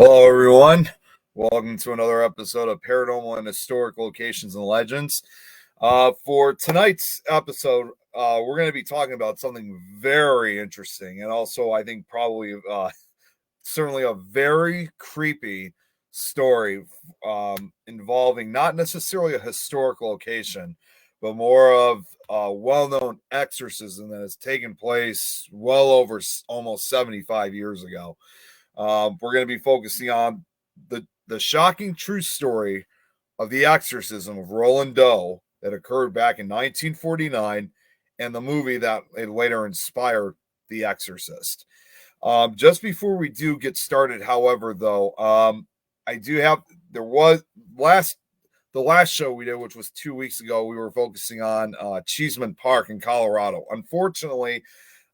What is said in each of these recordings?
Hello, everyone. Welcome to another episode of Paranormal and Historic Locations and Legends. For tonight's episode, we're going to be talking about something very interesting and also, I think, probably certainly a very creepy story involving not necessarily a historic location, but more of a well-known exorcism that has taken place well over almost 75 years ago. We're going to be focusing on the shocking true story of the exorcism of Roland Doe that occurred back in 1949 and the movie that it later inspired The Exorcist. Just before we do get started, however, though, I do have there was the last show we did, which was 2 weeks ago, we were focusing on Cheeseman Park in Colorado. Unfortunately,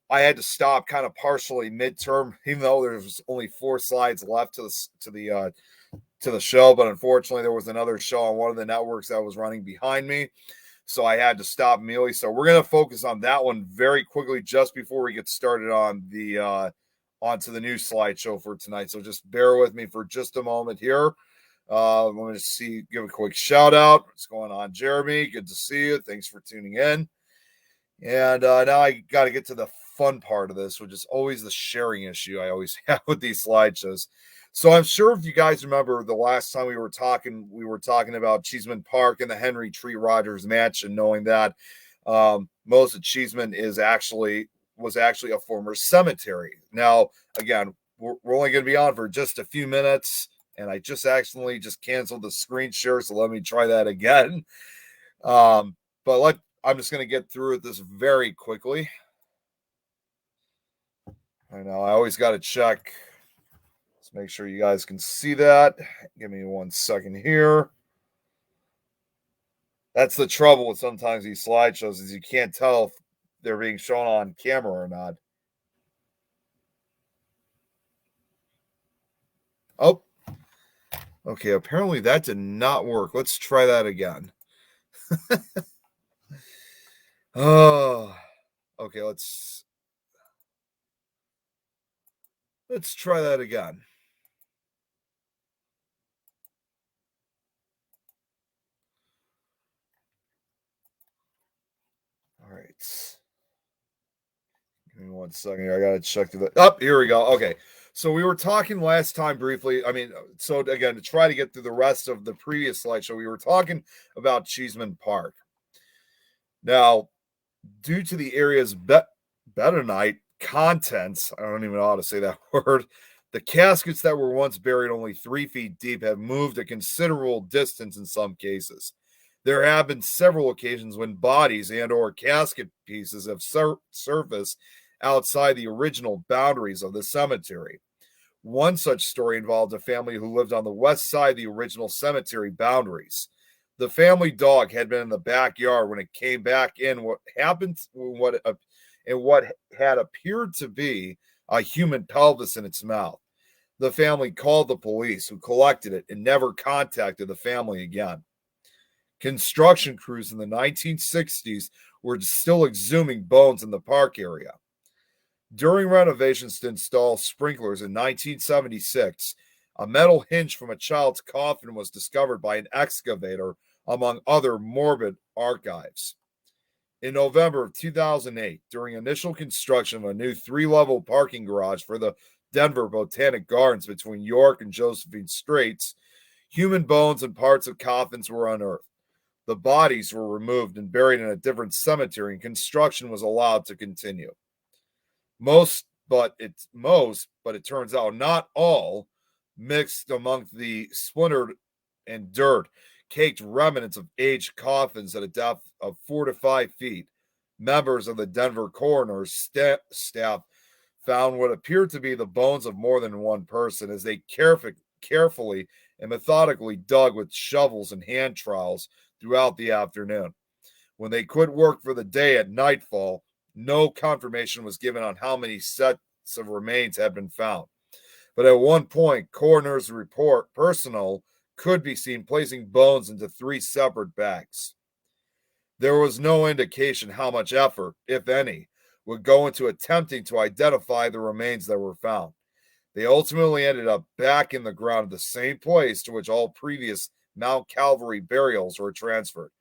I had to stop kind of partially midterm, even though there was only 4 slides left to the show. But unfortunately, there was another show on one of the networks that was running behind me, so I had to stop immediately. So we're going to focus on that one very quickly, just before we get started on the onto the new slideshow for tonight. So just bear with me for just a moment here. Let me just give a quick shout out. What's going on, Jeremy? Good to see you. Thanks for tuning in. And now I got to get to the fun part of this, which is always the sharing issue I always have with these slideshows. So I'm sure if you guys remember the last time we were talking about Cheeseman Park and the Henry Treat Rogers Mansion, knowing that most of Cheeseman was actually a former cemetery. Now, again, we're only going to be on for just a few minutes, and I just accidentally canceled the screen share, so let me try that again. I'm just going to get through this very quickly. I know I always got to check. Let's make sure you guys can see that. Give me 1 second here. That's the trouble with sometimes these slideshows, is you can't tell if they're being shown on camera or not. Oh, okay. Apparently that did not work. Let's try that again. Oh, okay. Let's try that again. All right. Give me 1 second here. I got to check through the. Up, here we go. Okay. So we were talking last time briefly. So again, to try to get through the rest of the previous slideshow, we were talking about Cheeseman Park. Now, due to the area's Betternight contents, I don't even know how to say that word, the caskets that were once buried only 3 feet deep have moved a considerable distance in some cases. There have been several occasions when bodies and or casket pieces have surfaced outside the original boundaries of the cemetery. One such story involved a family who lived on the west side of the original cemetery boundaries. The family dog had been in the backyard when it came back in what had appeared to be a human pelvis in its mouth. The family called the police, who collected it and never contacted the family again. Construction crews in the 1960s were still exhuming bones in the park area. During renovations to install sprinklers in 1976, a metal hinge from a child's coffin was discovered by an excavator, among other morbid archives. In November of 2008, during initial construction of a new 3-level parking garage for the Denver Botanic Gardens between York and Josephine Straits, human bones and parts of coffins were unearthed. The bodies were removed and buried in a different cemetery, and construction was allowed to continue. But it turns out not all, mixed among the splintered and dirt caked remnants of aged coffins at a depth of 4 to 5 feet. Members of the Denver coroner's staff found what appeared to be the bones of more than one person as they carefully and methodically dug with shovels and hand trowels throughout the afternoon. When they quit work for the day at nightfall, no confirmation was given on how many sets of remains had been found. But at one point, coroner's report personnel could be seen placing bones into 3 separate bags. There was no indication how much effort, if any, would go into attempting to identify the remains that were found. They ultimately ended up back in the ground at the same place to which all previous Mount Calvary burials were transferred.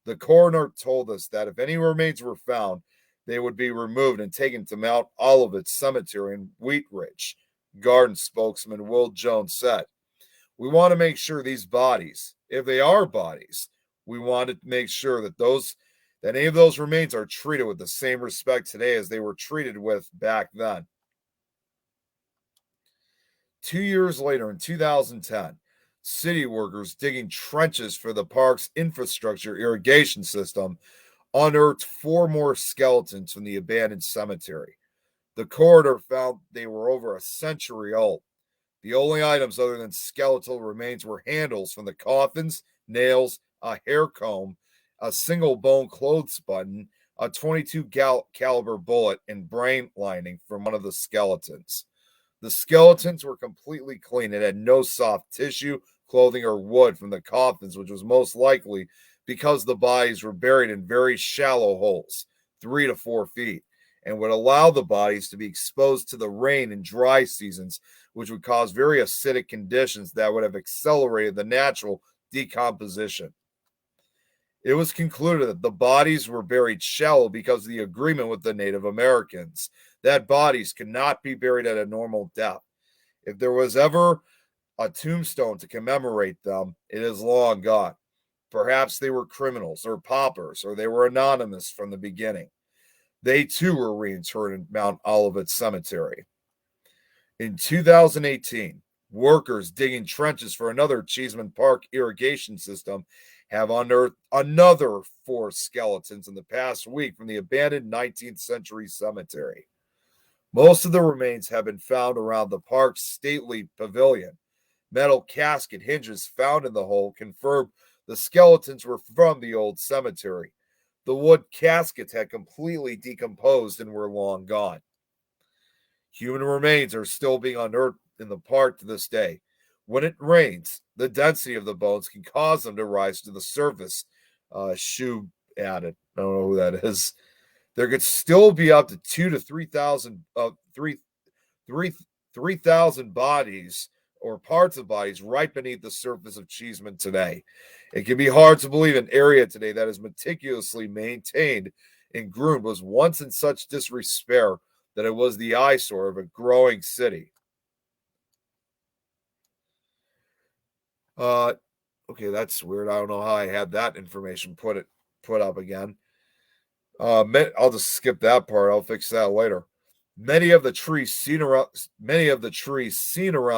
The coroner told us that if any remains were found, they would be removed and taken to Mount Olivet Cemetery in Wheat Ridge. Garden spokesman Will Jones said, "We want to make sure these bodies, if they are bodies, we want to make sure that any of those remains are treated with the same respect today as they were treated with back then." 2 years later, in 2010, city workers digging trenches for the park's infrastructure irrigation system unearthed 4 more skeletons from the abandoned cemetery. The coroner found they were over a century old. The only items other than skeletal remains were handles from the coffins, nails, a hair comb, a single bone clothes button, a 22 caliber bullet, and brain lining from one of the skeletons. The skeletons were completely clean and had no soft tissue, clothing, or wood from the coffins, which was most likely because the bodies were buried in very shallow holes, 3 to 4 feet, and would allow the bodies to be exposed to the rain in dry seasons, which would cause very acidic conditions that would have accelerated the natural decomposition. It was concluded that the bodies were buried shallow because of the agreement with the Native Americans that bodies could not be buried at a normal depth. If there was ever a tombstone to commemorate them, it is long gone. Perhaps they were criminals or paupers, or they were anonymous from the beginning. They too were reinterred in Mount Olivet Cemetery. In 2018, workers digging trenches for another Cheeseman Park irrigation system have unearthed another 4 skeletons in the past week from the abandoned 19th century cemetery. Most of the remains have been found around the park's stately pavilion. Metal casket hinges found in the hole confirm the skeletons were from the old cemetery. The wood caskets had completely decomposed and were long gone. Human remains are still being unearthed in the park to this day. When it rains, the density of the bones can cause them to rise to the surface. Shub added. I don't know who that is. There could still be up to 3,000 bodies or parts of bodies right beneath the surface of Cheeseman today. It can be hard to believe an area today that is meticulously maintained and groomed was once in such disrepair that it was the eyesore of a growing city. Okay, that's weird. I don't know how I had that information put up again. I'll just skip that part. I'll fix that later. Many of the trees seen around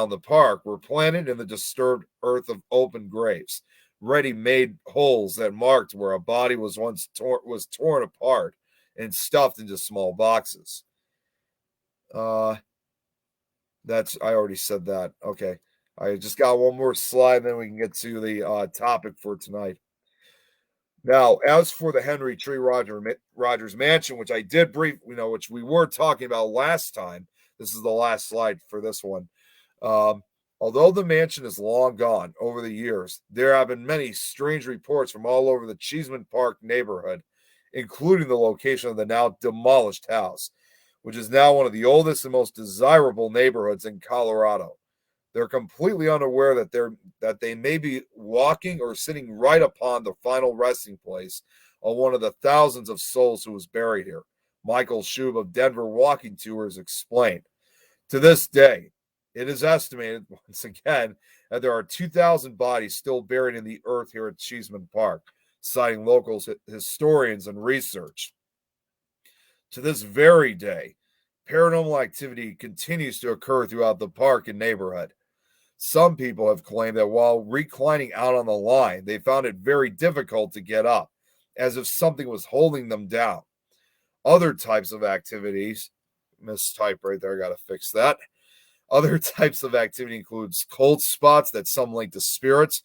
the park were planted in the disturbed earth of open graves, ready-made holes that marked where a body was once torn apart and stuffed into small boxes. I already said that. Okay. I just got one more slide, then we can get to the topic for tonight. Now, as for the Henry Tree Rogers Mansion, which I did which we were talking about last time, this is the last slide for this one. Although the mansion is long gone over the years, there have been many strange reports from all over the Cheeseman Park neighborhood, including the location of the now demolished house, which is now one of the oldest and most desirable neighborhoods in Colorado. They're completely unaware that they may be walking or sitting right upon the final resting place of one of the thousands of souls who was buried here. Michael Shub of Denver Walking Tours explained. To this day, it is estimated, once again, that there are 2,000 bodies still buried in the earth here at Cheeseman Park, citing local historians and research. To this very day, paranormal activity continues to occur throughout the park and neighborhood. Some people have claimed that while reclining out on the line, they found it very difficult to get up, as if something was holding them down. Other types of activities, mistype right there, I got to fix that. Other types of activity includes cold spots that some link to spirits,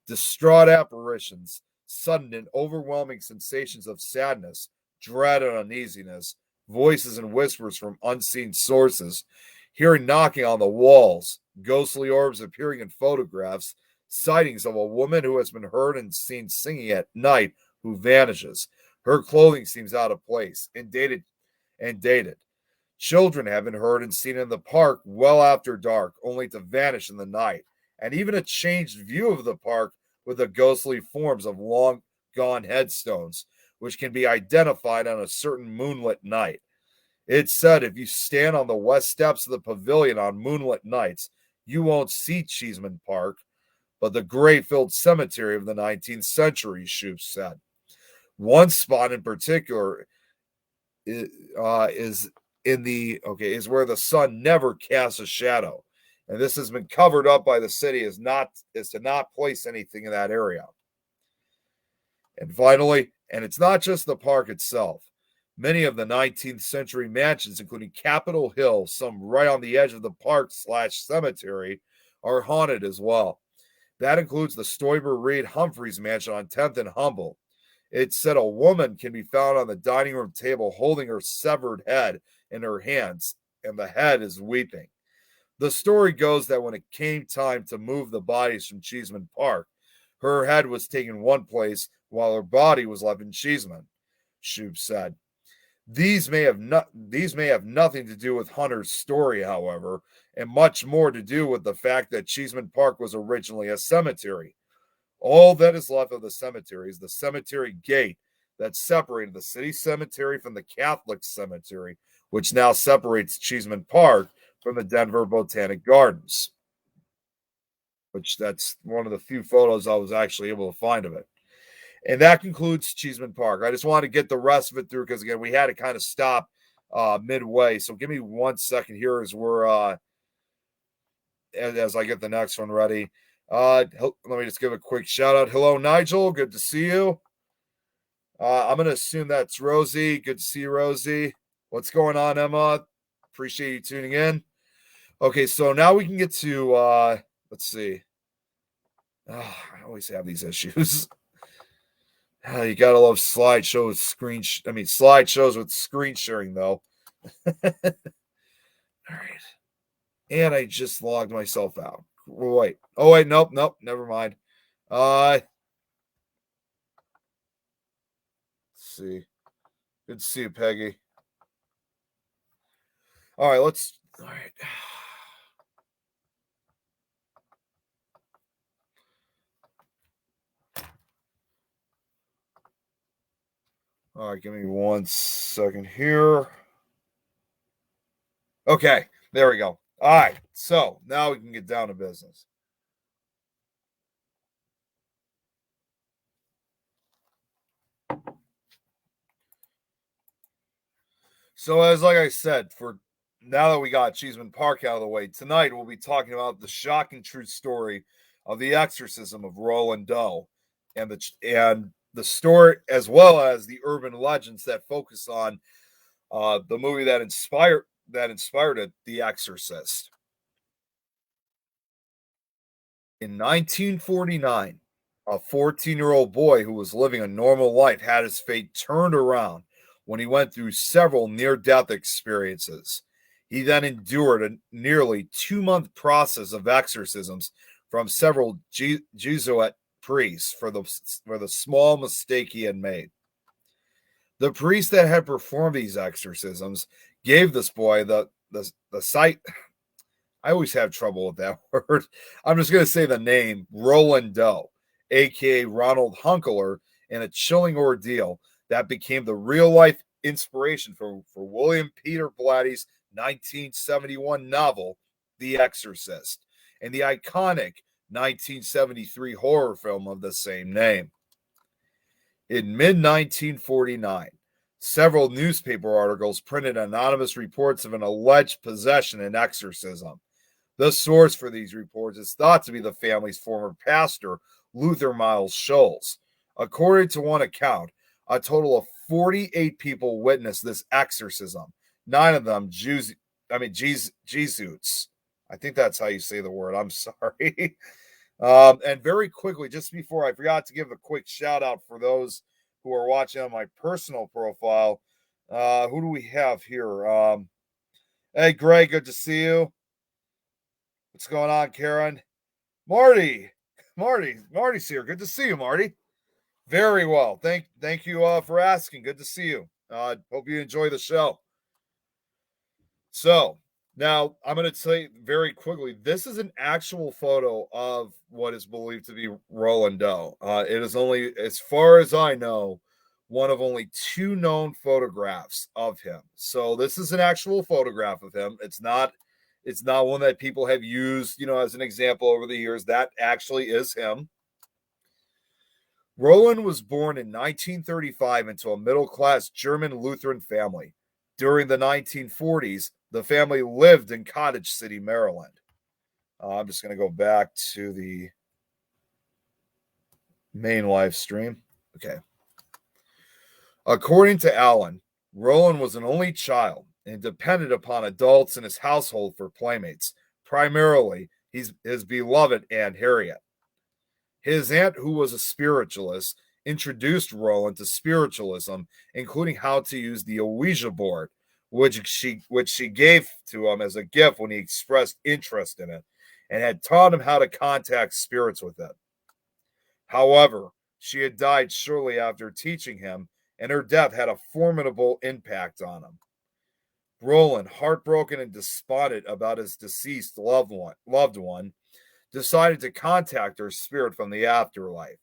distraught apparitions, sudden and overwhelming sensations of sadness, dread and uneasiness, voices and whispers from unseen sources, hearing knocking on the walls, ghostly orbs appearing in photographs, sightings of a woman who has been heard and seen singing at night who vanishes. Her clothing seems out of place and dated. Children have been heard and seen in the park well after dark, only to vanish in the night, and even a changed view of the park with the ghostly forms of long gone headstones, which can be identified on a certain moonlit night. It's said if you stand on the west steps of the pavilion on moonlit nights, you won't see Cheeseman Park, but the grave-filled cemetery of the 19th century, Shoup said. One spot in particular is is where the sun never casts a shadow, and this has been covered up by the city as to not place anything in that area. And finally, and it's not just the park itself. Many of the 19th century mansions, including Capitol Hill, some right on the edge of the park/cemetery, are haunted as well. That includes the Stoiber Reed Humphreys mansion on 10th and Humboldt. It said a woman can be found on the dining room table holding her severed head in her hands, and the head is weeping. The story goes that when it came time to move the bodies from Cheeseman Park, her head was taken one place while her body was left in Cheeseman, Shoup said. These may have nothing to do with Hunter's story, however, and much more to do with the fact that Cheeseman Park was originally a cemetery. All that is left of the cemetery is the cemetery gate that separated the city cemetery from the Catholic cemetery, which now separates Cheeseman Park from the Denver Botanic Gardens, which that's one of the few photos I was actually able to find of it. And that concludes Cheeseman Park. I just wanted to get the rest of it through because, again, we had to kind of stop midway. So give me 1 second here as we're as I get the next one ready. Let me just give a quick shout out. Hello, Nigel. Good to see you. I'm going to assume that's Rosie. Good to see you, Rosie. What's going on, Emma? Appreciate you tuning in. Okay, so now we can get to, let's see. I always have these issues. You gotta love slideshows with slideshows with screen sharing, though. All right. And I just logged myself out. Wait. Oh, wait. Nope. Never mind. Let's see. Good to see you, Peggy. All right. All right. All right. Give me 1 second here. Okay. There we go. All right. So now we can get down to business. So like I said, for now that we got Cheeseman Park out of the way, tonight we'll be talking about the shocking true story of the exorcism of Roland Doe and the story, as well as the urban legends that focus on the movie that inspired it, The Exorcist. In 1949, a 14-year-old boy who was living a normal life had his fate turned around when he went through several near-death experiences. He then endured a nearly 2-month process of exorcisms from several Jesuit priests for the small mistake he had made. The priest that had performed these exorcisms gave this boy the sight. I always have trouble with that word. I'm just going to say the name Roland Doe, aka Ronald Hunkler, in a chilling ordeal that became the real life inspiration for William Peter Blatty's 1971 novel, The Exorcist, and the iconic 1973 horror film of the same name. In mid-1949, several newspaper articles printed anonymous reports of an alleged possession and exorcism. The source for these reports is thought to be the family's former pastor, Luther Miles Scholes. According to one account, a total of 48 people witnessed this exorcism. 9 of them Jesuits. I think that's how you say the word. I'm sorry. And very quickly, just before I forgot to give a quick shout out for those who are watching on my personal profile. Who do we have here? Hey, Greg, good to see you. What's going on, Karen? Marty's here. Good to see you, Marty. Very well. Thank you for asking. Good to see you. Hope you enjoy the show. So now I'm going to tell you very quickly. This is an actual photo of what is believed to be Roland Doe. It is only, as far as I know, one of only two known photographs of him. So this is an actual photograph of him. It's not one that people have used, as an example over the years. That actually is him. Roland was born in 1935 into a middle-class German Lutheran family. During the 1940s, the family lived in Cottage City, Maryland. I'm just going to go back to the main live stream. Okay. According to Allen, Roland was an only child and depended upon adults in his household for playmates, primarily his beloved Aunt Harriet. His aunt, who was a spiritualist, introduced Roland to spiritualism, including how to use the Ouija board, which she gave to him as a gift when he expressed interest in it, and had taught him how to contact spirits with it. However, she had died shortly after teaching him, and her death had a formidable impact on him. Roland, heartbroken and despondent about his deceased loved one, decided to contact her spirit from the afterlife.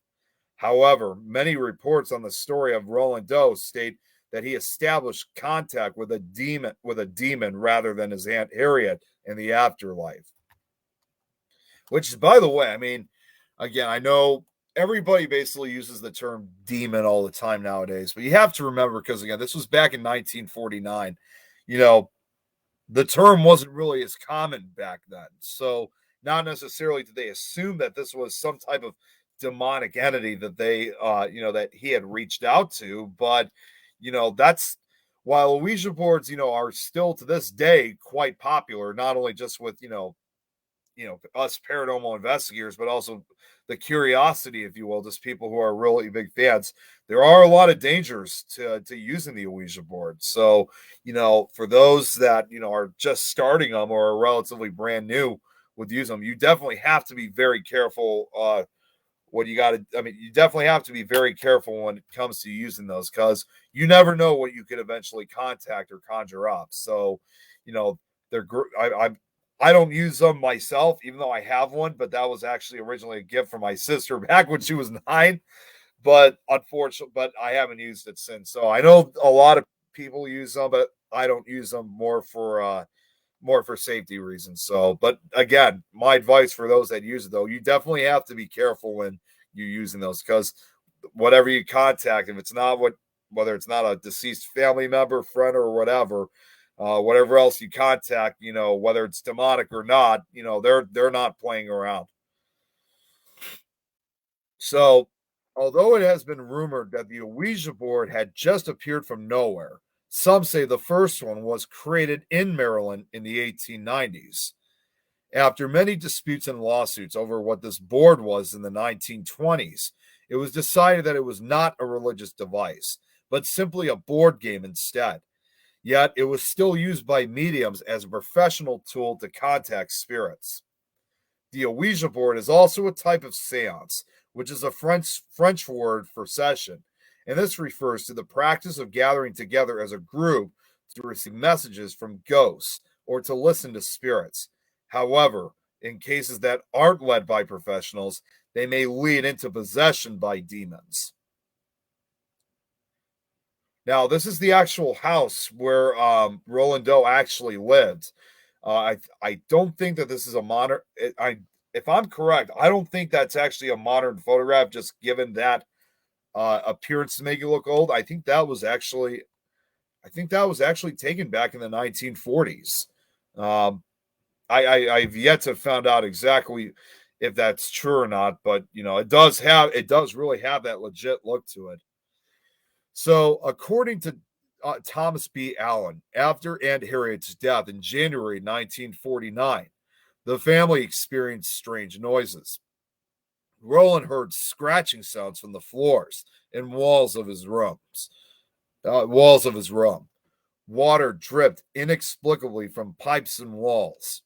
However, many reports on the story of Roland Doe state that he established contact with a demon rather than his Aunt Harriet in the afterlife. Which, by the way, I mean, again, I know everybody basically uses the term demon all the time nowadays, but you have to remember, because again, this was back in 1949. The term wasn't really as common back then. So not necessarily did they assume that this was some type of demonic entity that they, that he had reached out to. But, that's while Ouija boards, are still to this day quite popular, not only just with, us paranormal investigators, but also the curiosity, if you will, just people who are really big fans. There are a lot of dangers to using the Ouija board. So, for those that, are just starting them or are relatively brand new with using them, you definitely have to be very careful. You definitely have to be very careful when it comes to using those, because you never know what you could eventually contact or conjure up. So, they're I don't use them myself, even though I have one, but that was actually originally a gift from my sister back when she was 9. But unfortunately, I haven't used it since. So I know a lot of people use them, but I don't use them more for safety reasons. So, but again, my advice for those that use it, though, you definitely have to be careful when you're using those, because whatever you contact, if it's not whether it's not a deceased family member, friend, or whatever else you contact, whether it's demonic or not, they're not playing around. So, although it has been rumored that the Ouija board had just appeared from nowhere, some say the first one was created in Maryland in the 1890s. After many disputes and lawsuits over what this board was in the 1920s, it was decided that it was not a religious device, but simply a board game instead. Yet it was still used by mediums as a professional tool to contact spirits. The Ouija board is also a type of seance, which is a French word for session, and this refers to the practice of gathering together as a group to receive messages from ghosts or to listen to spirits. However, in cases that aren't led by professionals, they may lead into possession by demons. Now, this is the actual house where Roland Doe actually lived. I don't think that this is a modern. If I'm correct, I don't think that's actually a modern photograph. Just given that appearance to make it look old, I think that was actually taken back in the 1940s. Um, I've yet to find out exactly if that's true or not, but it does really have that legit look to it. So, according to Thomas B. Allen, after Aunt Harriet's death in January 1949, the family experienced strange noises. Roland heard scratching sounds from the floors and walls of his room. Water dripped inexplicably from pipes and walls.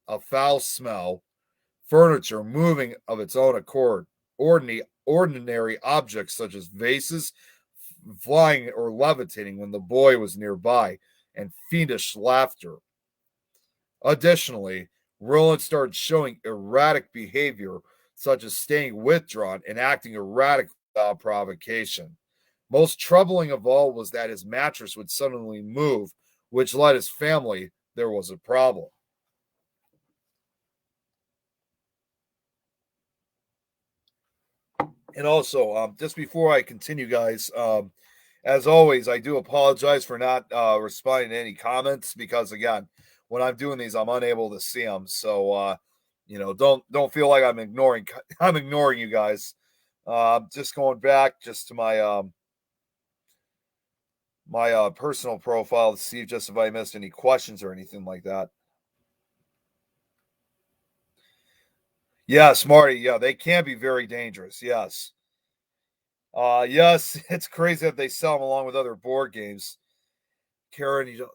A foul smell, furniture moving of its own accord, ordinary objects such as vases flying or levitating when the boy was nearby, and fiendish laughter. Additionally, Roland started showing erratic behavior, such as staying withdrawn and acting erratic without provocation. Most troubling of all was that his mattress would suddenly move, which led his family there was a problem. And also, just before I continue, guys, as always, I do apologize for not responding to any comments because, again, when I'm doing these, I'm unable to see them. So, don't feel like I'm ignoring I'm ignoring you guys. Just going back just to my personal profile to see just if I missed any questions or anything like that. Yes, Marty. Yeah, they can be very dangerous. Yes. Yes, it's crazy that they sell them along with other board games. Karen, you don't.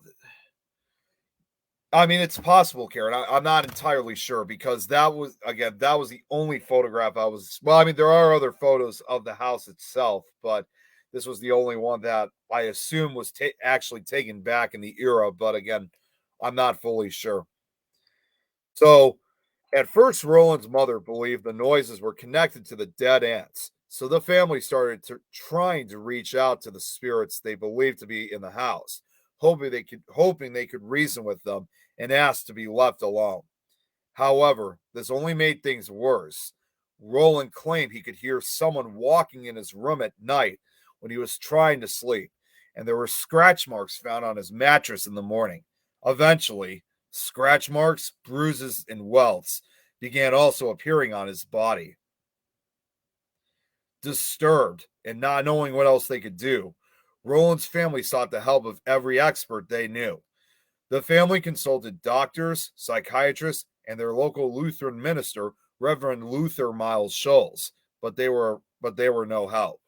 I mean, it's possible, Karen. I'm not entirely sure because that was the only photograph I was. Well, I mean, there are other photos of the house itself, but this was the only one that I assume was actually taken back in the era. But again, I'm not fully sure. So, at first, Roland's mother believed the noises were connected to the dead ants. So the family started trying to reach out to the spirits they believed to be in the house, hoping they could reason with them and ask to be left alone. However, this only made things worse. Roland claimed he could hear someone walking in his room at night when he was trying to sleep, and there were scratch marks found on his mattress in the morning. Eventually, scratch marks, bruises, and welts began also appearing on his body. Disturbed and not knowing what else they could do, Roland's family sought the help of every expert they knew. The family consulted doctors, psychiatrists, and their local Lutheran minister, Reverend Luther Miles Scholes, but they were no help.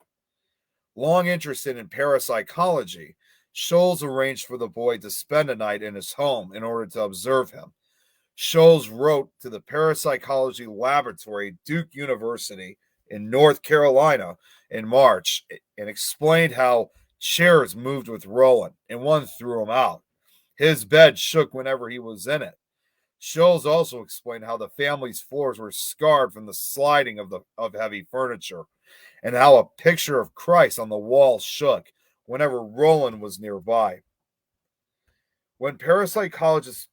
Long interested in parapsychology, Scholes arranged for the boy to spend a night in his home in order to observe him. Scholes wrote to the Parapsychology Laboratory at Duke University in North Carolina in March and explained how chairs moved with Roland and one threw him out. His bed shook whenever he was in it. Scholes also explained how the family's floors were scarred from the sliding of heavy furniture and how a picture of Christ on the wall shook whenever Roland was nearby. When parapsychologist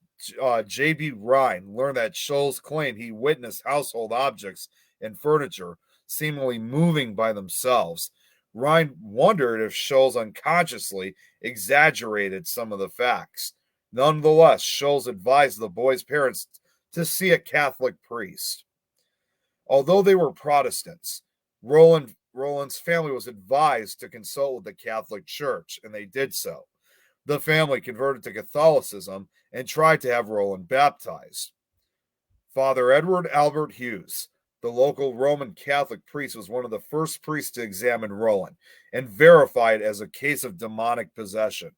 J.B. Ryan learned that Scholes claimed he witnessed household objects and furniture seemingly moving by themselves, Ryan wondered if Scholes unconsciously exaggerated some of the facts. Nonetheless, Scholes advised the boy's parents to see a Catholic priest. Although they were Protestants, Roland's family was advised to consult with the Catholic Church, and they did so. The family converted to Catholicism and tried to have Roland baptized. Father Edward Albert Hughes, the local Roman Catholic priest, was one of the first priests to examine Roland and verify it as a case of demonic possession.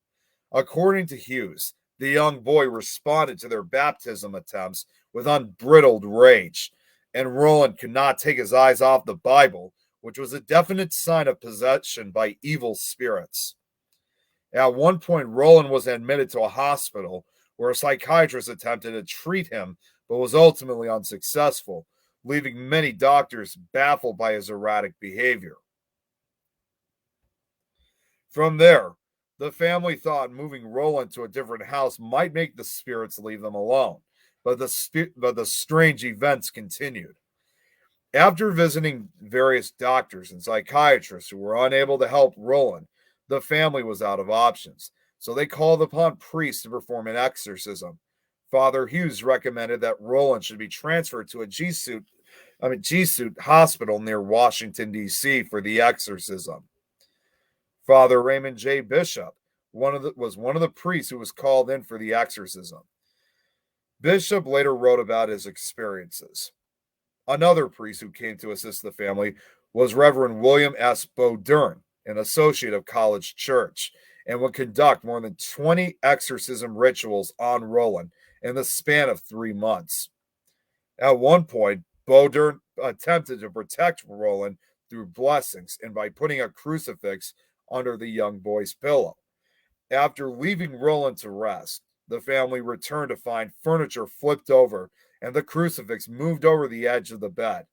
According to Hughes, the young boy responded to their baptism attempts with unbridled rage, and Roland could not take his eyes off the Bible, which was a definite sign of possession by evil spirits. At one point, Roland was admitted to a hospital where a psychiatrist attempted to treat him but was ultimately unsuccessful, leaving many doctors baffled by his erratic behavior. From there, the family thought moving Roland to a different house might make the spirits leave them alone, but the strange events continued. After visiting various doctors and psychiatrists who were unable to help Roland, the family was out of options, so they called upon priests to perform an exorcism. Father Hughes recommended that Roland should be transferred to a Jesuit hospital near Washington, D.C. for the exorcism. Father Raymond J. Bishop was one of the priests who was called in for the exorcism. Bishop later wrote about his experiences. Another priest who came to assist the family was Reverend William S. Bodern, an associate of College Church, and would conduct more than 20 exorcism rituals on Roland in the span of 3 months. At one point, Bodern attempted to protect Roland through blessings and by putting a crucifix under the young boy's pillow. After leaving Roland to rest, the family returned to find furniture flipped over and the crucifix moved over the edge of the bed.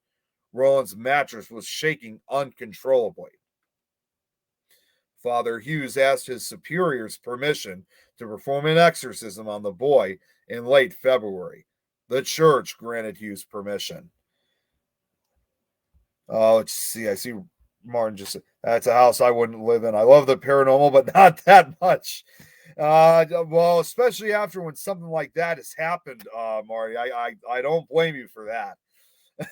Roland's mattress was shaking uncontrollably. Father Hughes asked his superior's permission to perform an exorcism on the boy in late February. The church granted Hughes permission. Let's see. I see Martin just said, that's a house I wouldn't live in. I love the paranormal, but not that much. Well, especially after when something like that has happened, Marty, I don't blame you for that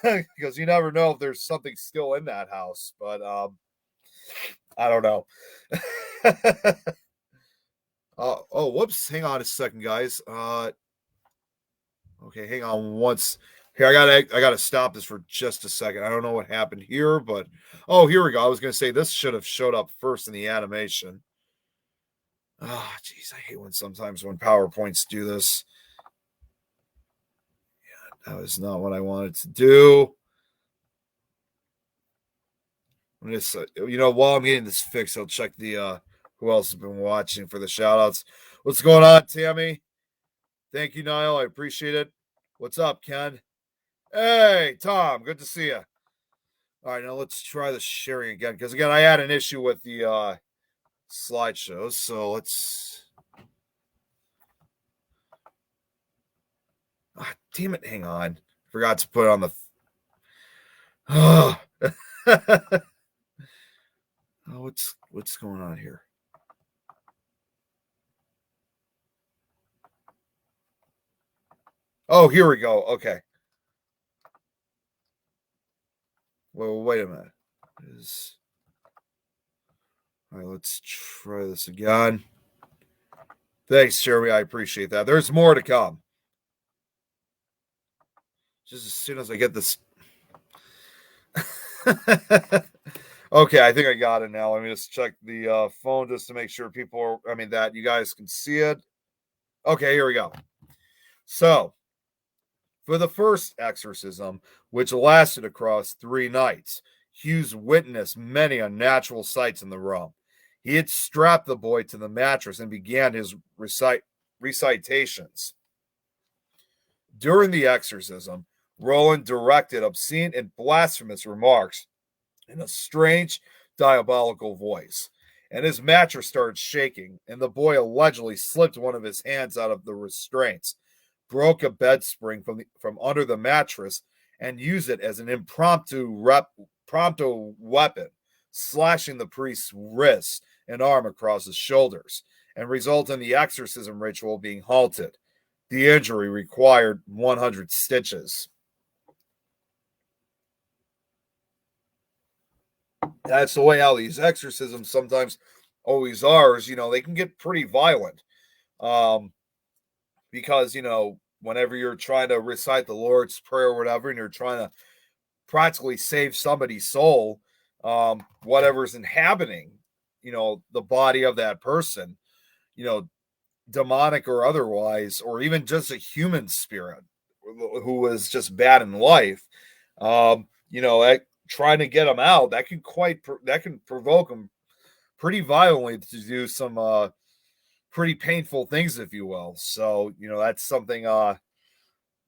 because you never know if there's something still in that house. But I don't know. Oh, whoops! Hang on a second, guys. Okay, hang on once. Here, I gotta stop this for just a second. I don't know what happened here, but oh, here we go. I was gonna say this should have showed up first in the animation. Ah, oh, geez, I hate when sometimes when PowerPoints do this. Yeah, that was not what I wanted to do. I'm just, while I'm getting this fixed, I'll check the who else has been watching for the shout outs. What's going on, Tammy? Thank you, Niall. I appreciate it. What's up, Ken? Hey, Tom. Good to see you. All right, now let's try the sharing again because again, I had an issue with the slideshows. So let's. Damn it! Hang on. Forgot to put it on the. Oh, what's going on here? Oh, here we go. Okay. Well, wait a minute. All right, let's try this again. Thanks, Jeremy. I appreciate that. There's more to come. Just as soon as I get this. Okay, I think I got it now. Let me just check the phone just to make sure that you guys can see it. Okay, here we go. So, for the first exorcism, which lasted across 3 nights, Hughes witnessed many unnatural sights in the room. He had strapped the boy to the mattress and began his recitations. During the exorcism, Roland directed obscene and blasphemous remarks in a strange, diabolical voice, and his mattress started shaking, and the boy allegedly slipped one of his hands out of the restraints, broke a bed spring from under the mattress, and used it as an impromptu weapon, slashing the priest's wrists and arm across his shoulders, and result in the exorcism ritual being halted. The injury required 100 stitches. That's the way how these exorcisms sometimes always are. They can get pretty violent. Because, whenever you're trying to recite the Lord's Prayer or whatever, and you're trying to practically save somebody's soul, whatever's inhabiting, the body of that person, demonic or otherwise, or even just a human spirit who is just bad in life, trying to get them out, that can provoke them pretty violently to do some pretty painful things, if you will. So, that's something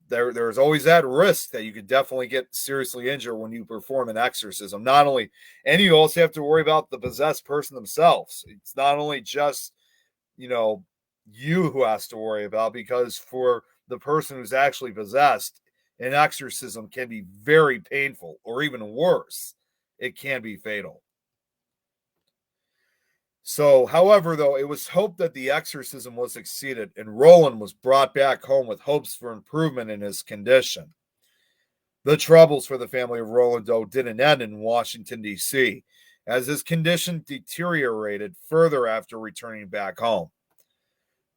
there's always that risk that you could definitely get seriously injured when you perform an exorcism. Not only, and you also have to worry about the possessed person themselves. It's not only just, you who has to worry about, because for the person who's actually possessed, an exorcism can be very painful, or even worse, it can be fatal. So, however, though, it was hoped that the exorcism was succeeded, and Roland was brought back home with hopes for improvement in his condition. The troubles for the family of Roland, though, didn't end in Washington, D.C., as his condition deteriorated further after returning back home.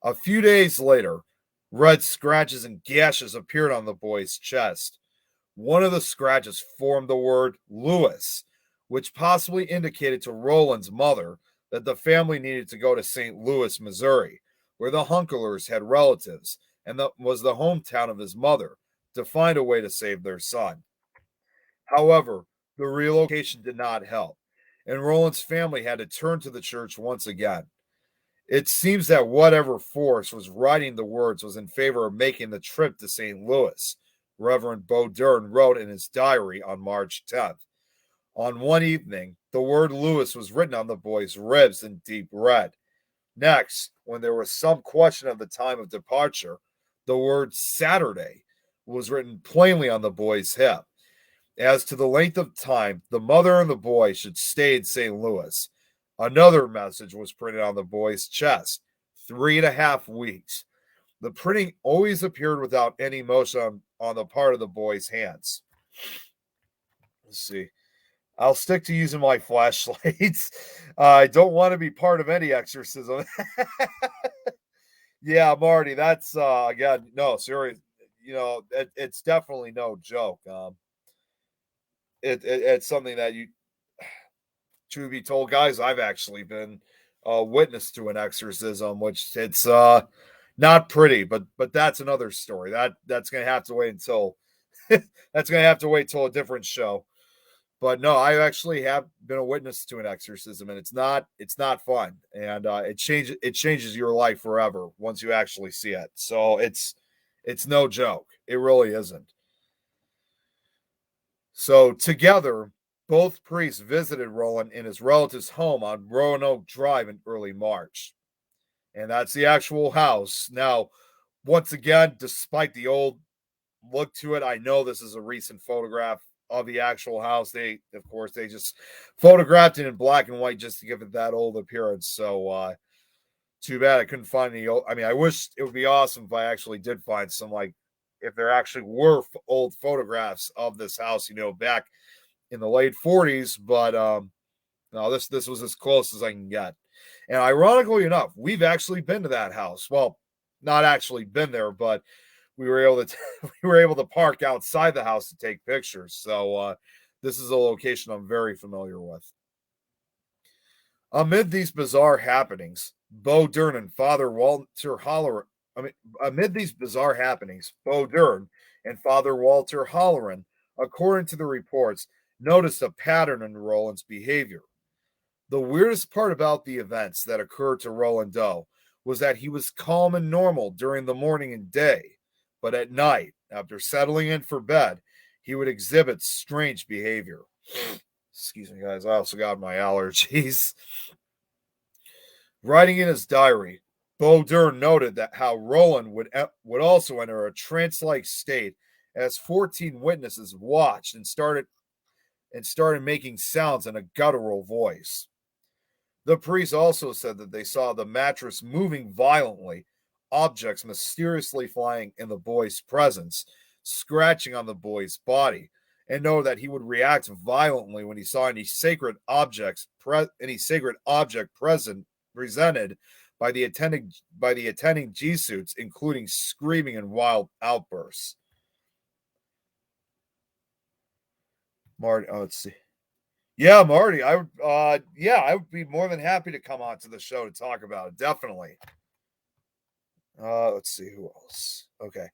A few days later, red scratches and gashes appeared on the boy's chest. One of the scratches formed the word Lewis, which possibly indicated to Roland's mother that the family needed to go to St. Louis, Missouri, where the Hunkelers had relatives and that was the hometown of his mother, to find a way to save their son. However, the relocation did not help, and Roland's family had to turn to the church once again. It seems that whatever force was writing the words was in favor of making the trip to St. Louis, Reverend Bo Dern wrote in his diary on March 10th. On one evening, the word Louis was written on the boy's ribs in deep red. Next, when there was some question of the time of departure, the word Saturday was written plainly on the boy's hip. As to the length of time, the mother and the boy should stay in St. Louis. Another message was printed on the boy's chest: 3.5 weeks. The printing always appeared without any motion on the part of the boy's hands. Let's see. I'll stick to using my flashlights. I don't want to be part of any exorcism. Yeah, Marty, that's again, no, serious. It's definitely no joke. It's something that you, truth be told, guys, I've actually been witness to an exorcism, which it's not pretty, but that's another story. That's gonna have to wait until that's gonna have to wait till a different show. But no, I actually have been a witness to an exorcism, and it's not fun, and it changes your life forever once you actually see it. So it's no joke. It really isn't. So together, both priests visited Roland in his relative's home on Roanoke Drive in early March, and that's the actual house. Now, once again, despite the old look to it, I know this is a recent photograph of the actual house. Of course, they just photographed it in black and white just to give it that old appearance. So, too bad I couldn't find any old. I mean, I wish it would be awesome if I actually did find some, like, if there actually were old photographs of this house, back in the late 40s. But no, this was as close as I can get. And ironically enough, we've actually been to that house. Well, not actually been there, but we were able to we were able to park outside the house to take pictures. So this is a location I'm very familiar with. Amid these bizarre happenings, Bo Dern and Father Walter Holleran. I mean, amid these bizarre happenings, Bo Dern and Father Walter Holleran, according to the reports, noticed a pattern in Roland's behavior. The weirdest part about the events that occurred to Roland Doe was that he was calm and normal during the morning and day, but at night, after settling in for bed, he would exhibit strange behavior. Excuse me, guys, I also got my allergies. Writing in his diary, Bo Dern noted that how Roland would also enter a trance-like state as 14 witnesses watched and started making sounds in a guttural voice. The priest also said that they saw the mattress moving violently, objects mysteriously flying in the boy's presence, scratching on the boy's body, and know that he would react violently when he saw any sacred object presented by the attending G suits, including screaming and wild outbursts. Marty, let's see. Yeah, Marty, I would be more than happy to come on to the show to talk about it. Definitely. Let's see who else. Okay.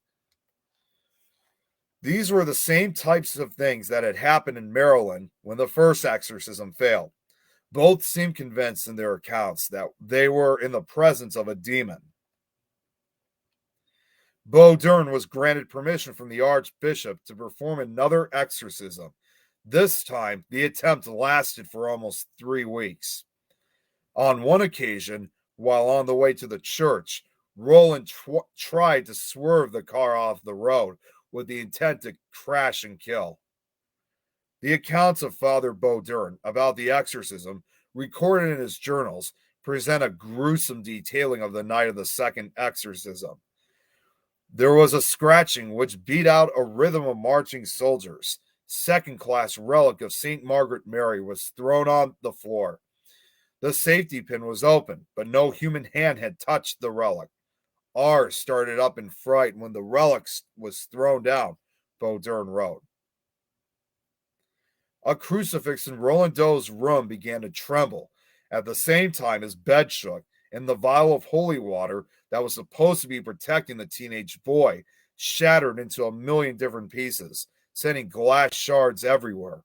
These were the same types of things that had happened in Maryland when the first exorcism failed. Both seemed convinced in their accounts that they were in the presence of a demon. Bo Dern was granted permission from the Archbishop to perform another exorcism. This time, the attempt lasted for almost 3 weeks. On one occasion, while on the way to the church, Roland tried to swerve the car off the road with the intent to crash and kill. The accounts of Father Bo Dern about the exorcism, recorded in his journals, present a gruesome detailing of the night of the second exorcism. There was a scratching which beat out a rhythm of marching soldiers. Second-class relic of St. Margaret Mary was thrown on the floor. The safety pin was open, but no human hand had touched the relic. R started up in fright when the relic was thrown down, Bo Dern wrote. A crucifix in Roland Doe's room began to tremble. At the same time, his bed shook, and the vial of holy water that was supposed to be protecting the teenage boy shattered into a million different pieces, sending glass shards everywhere.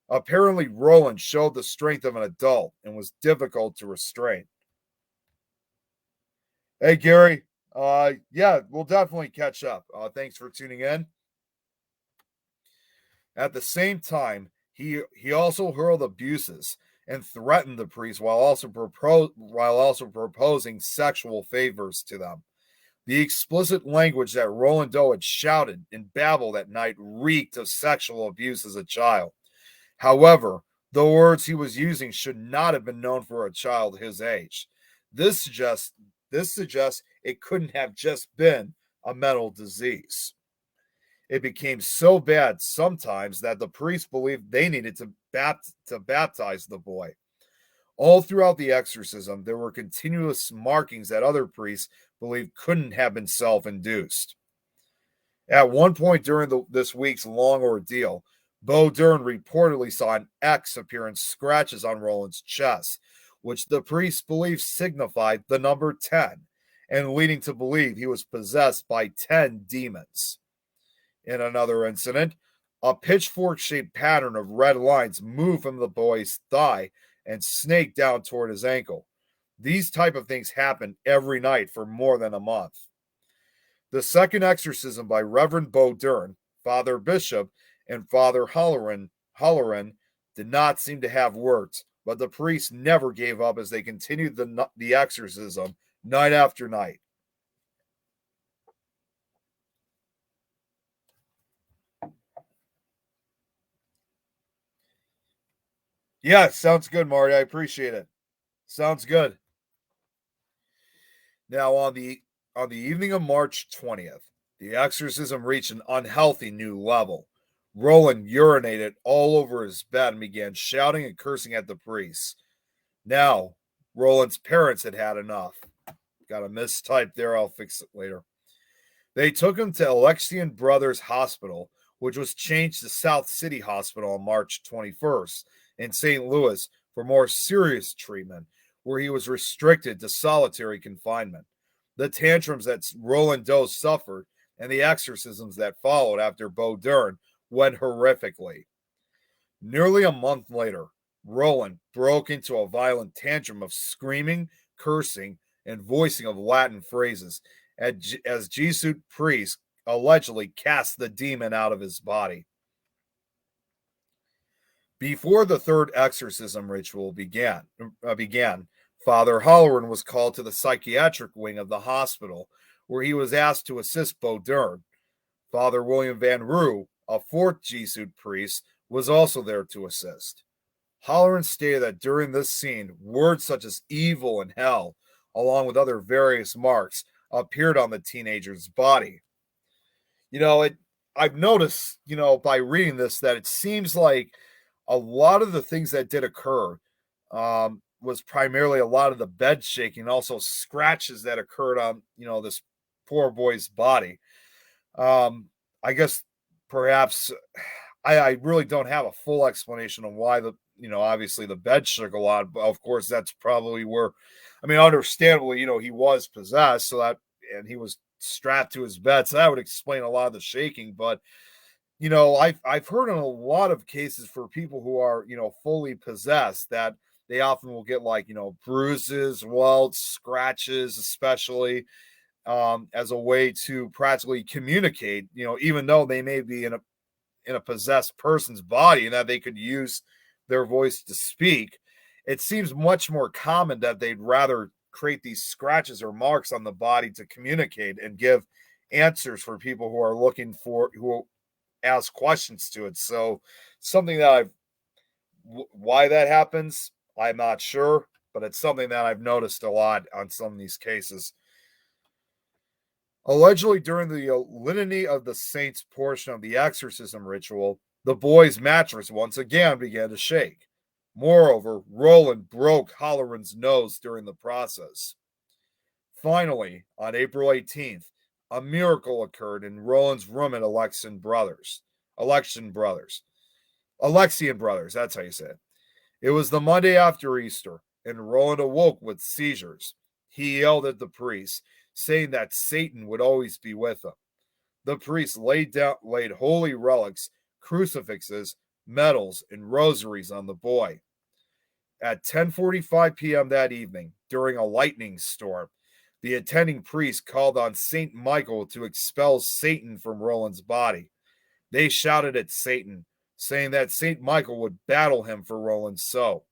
Apparently, Roland showed the strength of an adult and was difficult to restrain. Hey, Gary. Yeah, we'll definitely catch up. Thanks for tuning in. At the same time, he also hurled abuses and threatened the priests while also proposing sexual favors to them. The explicit language that Roland Doe had shouted and babbled at night reeked of sexual abuse as a child. However, the words he was using should not have been known for a child his age. This suggests this suggests it couldn't have just been a mental disease. It became so bad sometimes that the priests believed they needed to baptize the boy. All throughout the exorcism, there were continuous markings that other priests believed couldn't have been self induced. At one point during this week's long ordeal, Bo Dern reportedly saw an X appear in scratches on Roland's chest, which the priest believed signified the number 10, and leading to believe he was possessed by 10 demons. In another incident, a pitchfork shaped pattern of red lines moved from the boy's thigh and snaked down toward his ankle. These type of things happen every night for more than a month. The second exorcism by Reverend Bo Dern, Father Bishop, and Father Holleran did not seem to have worked, but the priests never gave up as they continued the exorcism night after night. Yeah, sounds good, Marty. I appreciate it. Sounds good. Now on the evening of March 20th, the exorcism reached an unhealthy new level. Roland urinated all over his bed and began shouting and cursing at the priests. Now, Roland's parents had had enough. Got a mistype there, I'll fix it later. They took him to Alexian Brothers Hospital, which was changed to South City Hospital on March 21st in St. Louis for more serious treatment, where he was restricted to solitary confinement. The tantrums that Roland Doe suffered and the exorcisms that followed after Bo Dern went horrifically. Nearly a month later, Roland broke into a violent tantrum of screaming, cursing, and voicing of Latin phrases as Jesuit priests allegedly cast the demon out of his body. Before the third exorcism ritual began, Father Holleran was called to the psychiatric wing of the hospital, where he was asked to assist Bo Dern. Father William Van Roo, a fourth Jesuit priest, was also there to assist. Holleran stated that during this scene, words such as evil and hell, along with other various marks, appeared on the teenager's body. You know, I've noticed, by reading this that it seems like a lot of the things that did occur was primarily a lot of the bed shaking, also scratches that occurred on, this poor boy's body. I guess perhaps I really don't have a full explanation of why obviously the bed shook a lot. But of course, that's probably where, understandably, he was possessed, and he was strapped to his bed, so that would explain a lot of the shaking. But I've heard in a lot of cases for people who are fully possessed that they often will get like bruises, welts, scratches, especially as a way to practically communicate. Even though they may be in a possessed person's body and that they could use their voice to speak, it seems much more common that they'd rather create these scratches or marks on the body to communicate and give answers for people who ask questions to it. So something that why that happens, I'm not sure, but it's something that I've noticed a lot on some of these cases. Allegedly, during the Litany of the Saints portion of the exorcism ritual, the boy's mattress once again began to shake. Moreover, Roland broke Holleran's nose during the process. Finally, on April 18th, a miracle occurred in Roland's room at Alexian Brothers, that's how you say it. It was the Monday after Easter, and Roland awoke with seizures. He yelled at the priest, saying that Satan would always be with him. The priest laid holy relics, crucifixes, medals, and rosaries on the boy. At 10:45 p.m. that evening, during a lightning storm, The attending priest called on Saint Michael to expel Satan from Roland's body. They shouted at Satan, saying that Saint Michael would battle him for Roland's soul.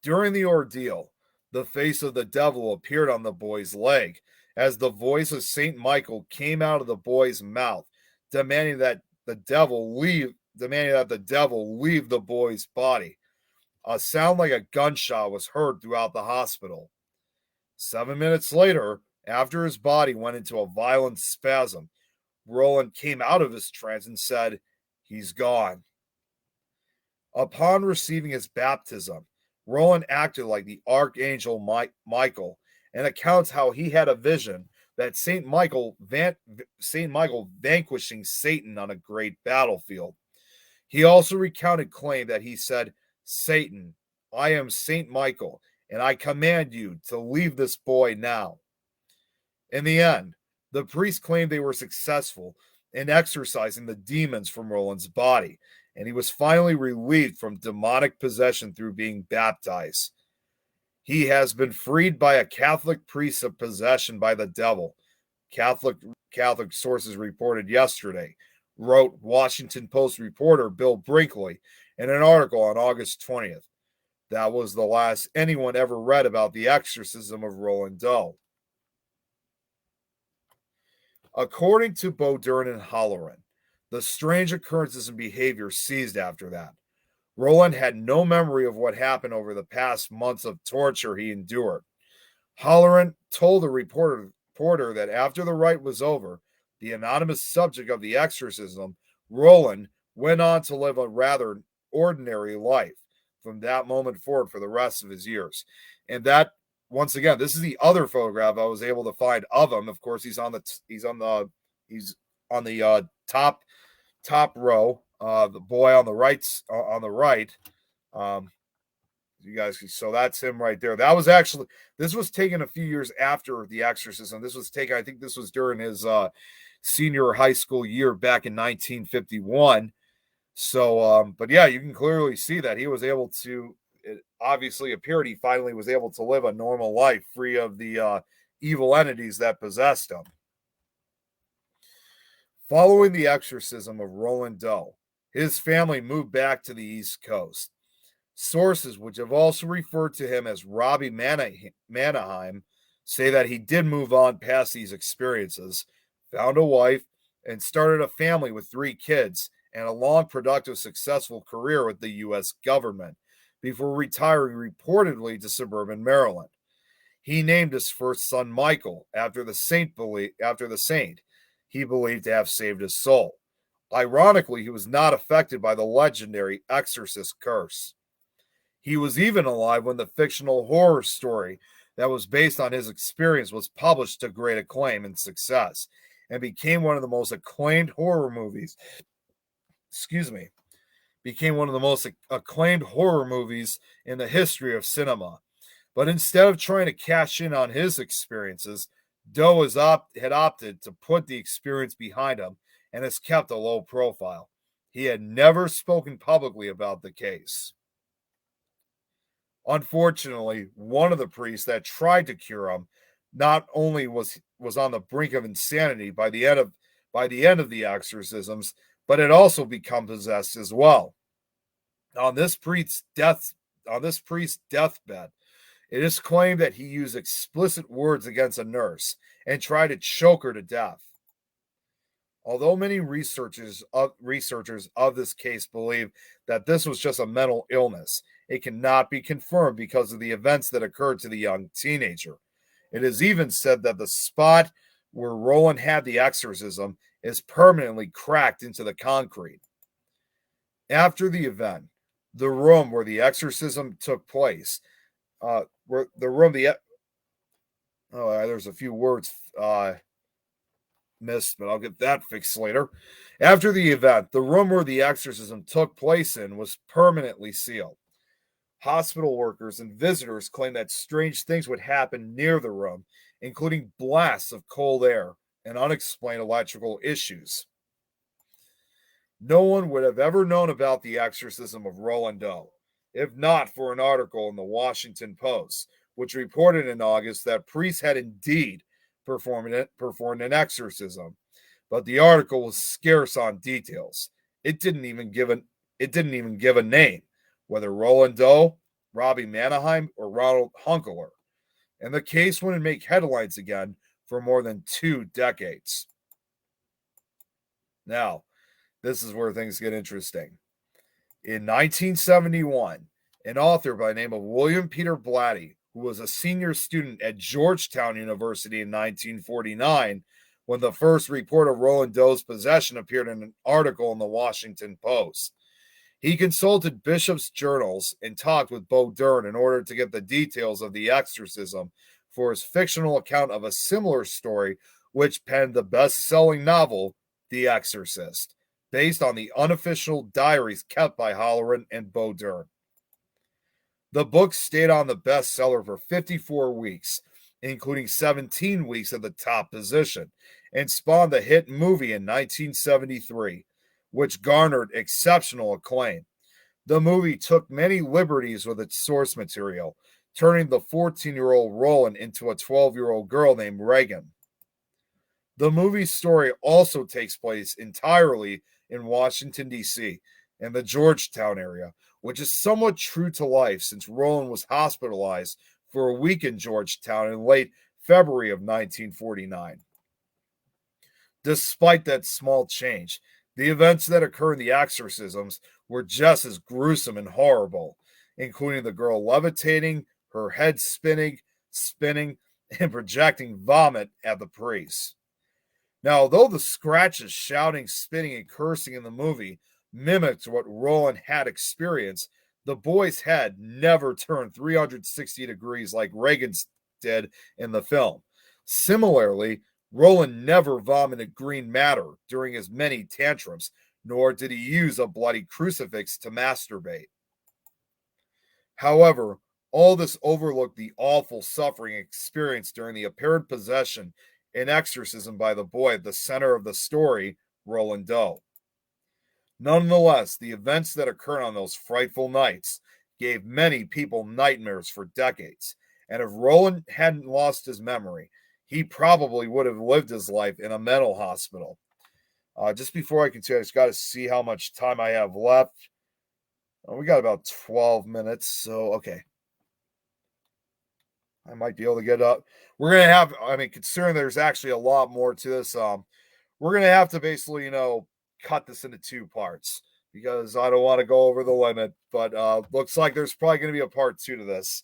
During the ordeal, the face of the devil appeared on the boy's leg as the voice of Saint Michael came out of the boy's mouth, demanding that the devil leave the boy's body. A sound like a gunshot was heard throughout the hospital. 7 minutes later, after his body went into a violent spasm, Roland came out of his trance and said, "He's gone." Upon receiving his baptism, Roland acted like the archangel Michael and accounts how he had a vision that Saint Michael vanquishing Satan on a great battlefield. He also recounted claim that he said, "Satan, I am Saint Michael, and I command you to leave this boy now." In the end, the priests claimed they were successful in exorcising the demons from Roland's body, and he was finally relieved from demonic possession through being baptized. He has been freed by a Catholic priest of possession by the devil, Catholic sources reported yesterday, wrote Washington Post reporter Bill Brinkley in an article on August 20th. That was the last anyone ever read about the exorcism of Roland Doe. According to Bodern and Halloran, the strange occurrences and behavior ceased after that. Roland had no memory of what happened over the past months of torture he endured. Halloran told the reporter that after the rite was over, the anonymous subject of the exorcism, Roland, went on to live a rather ordinary life from that moment forward for the rest of his years. And that, once again, this is the other photograph I was able to find of him. Of course, he's on the top row. The boy on the right. You guys, so that's him right there. This was taken a few years after the exorcism. This was taken, I think this was during his senior high school year back in 1951. So, but yeah, you can clearly see that he was able to, it obviously appeared he finally was able to live a normal life free of the evil entities that possessed him. Following the exorcism of Roland Doe, his family moved back to the East Coast. Sources, which have also referred to him as Robbie Manaheim, say that he did move on past these experiences, found a wife, and started a family with 3 kids and a long, productive, successful career with the U.S. government before retiring reportedly to suburban Maryland. He named his first son Michael after the saint he believed to have saved his soul. Ironically, he was not affected by the legendary exorcist curse. He was even alive when the fictional horror story that was based on his experience was published to great acclaim and success and became one of the most acclaimed horror movies. Became one of the most acclaimed horror movies in the history of cinema. But instead of trying to cash in on his experiences, Doe had opted to put the experience behind him and has kept a low profile. He had never spoken publicly about the case. Unfortunately, one of the priests that tried to cure him not only was on the brink of insanity by the end of the exorcisms, but had also become possessed as well. On this priest's deathbed, it is claimed that he used explicit words against a nurse and tried to choke her to death. Although many researchers of this case believe that this was just a mental illness, it cannot be confirmed because of the events that occurred to the young teenager. It is even said that the spot where Roland had the exorcism is permanently cracked into the concrete. After the event, the room where the exorcism took place, there's a few words missed, but I'll get that fixed later. After the event, the room where the exorcism took place in was permanently sealed. Hospital workers and visitors claim that strange things would happen near the room, including blasts of cold air and unexplained electrical issues. No one would have ever known about the exorcism of Roland Doe, if not for an article in the Washington Post, which reported in August that priests had indeed performed an exorcism, but the article was scarce on details. It didn't even give a name, whether Roland Doe, Robbie Mannheim, or Ronald Hunkeler, and the case wouldn't make headlines again for more than 2 decades. Now, this is where things get interesting. In 1971, an author by the name of William Peter Blatty, who was a senior student at Georgetown University in 1949, when the first report of Roland Doe's possession appeared in an article in the Washington Post. He consulted Bishop's journals and talked with Bo Dern in order to get the details of the exorcism for his fictional account of a similar story, which penned the best-selling novel, The Exorcist, based on the unofficial diaries kept by Halloran and Bo Dern. The book stayed on the bestseller for 54 weeks, including 17 weeks at the top position, and spawned the hit movie in 1973, which garnered exceptional acclaim. The movie took many liberties with its source material, turning the 14-year-old Roland into a 12-year-old girl named Reagan. The movie's story also takes place entirely in Washington, D.C., and the Georgetown area, which is somewhat true to life since Roland was hospitalized for a week in Georgetown in late February of 1949. Despite that small change, the events that occur in the exorcisms were just as gruesome and horrible, including the girl levitating, her head spinning, and projecting vomit at the priest. Now, although the scratches, shouting, spitting, and cursing in the movie mimicked what Roland had experienced, the boy's head never turned 360 degrees like Reagan's did in the film. Similarly, Roland never vomited green matter during his many tantrums, nor did he use a bloody crucifix to masturbate. However, all this overlooked the awful suffering experienced during the apparent possession and exorcism by the boy at the center of the story, Roland Doe. Nonetheless, the events that occurred on those frightful nights gave many people nightmares for decades, and if Roland hadn't lost his memory, he probably would have lived his life in a mental hospital. Just before I continue, I just got to see how much time I have left. We got about 12 minutes, so okay. I might be able to get up. We're going to have, considering there's actually a lot more to this, we're going to have to basically, cut this into 2 parts because I don't want to go over the limit, but looks like there's probably going to be a part 2 to this.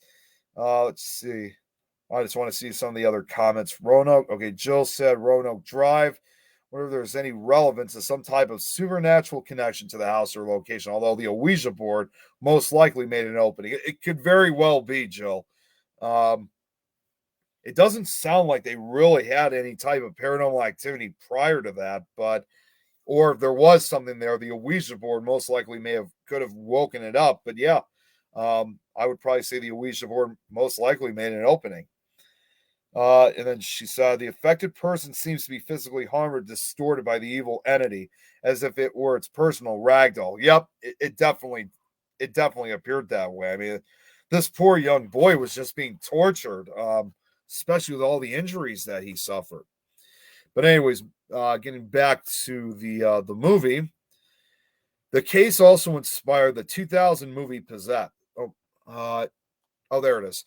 Let's see. I just want to see some of the other comments. Roanoke, okay, Jill said Roanoke Drive. Wonder if there's any relevance to some type of supernatural connection to the house or location, although the Ouija board most likely made an opening. It could very well be, Jill. It doesn't sound like they really had any type of paranormal activity prior to that, or if there was something there, the Ouija board most likely could have woken it up. But yeah, I would probably say the Ouija board most likely made an opening. And then she said the affected person seems to be physically harmed or distorted by the evil entity, as if it were its personal ragdoll. Yep, it definitely appeared that way. I mean, this poor young boy was just being tortured, especially with all the injuries that he suffered. But anyways, getting back to the movie, the case also inspired the 2000 movie Possessed. There it is.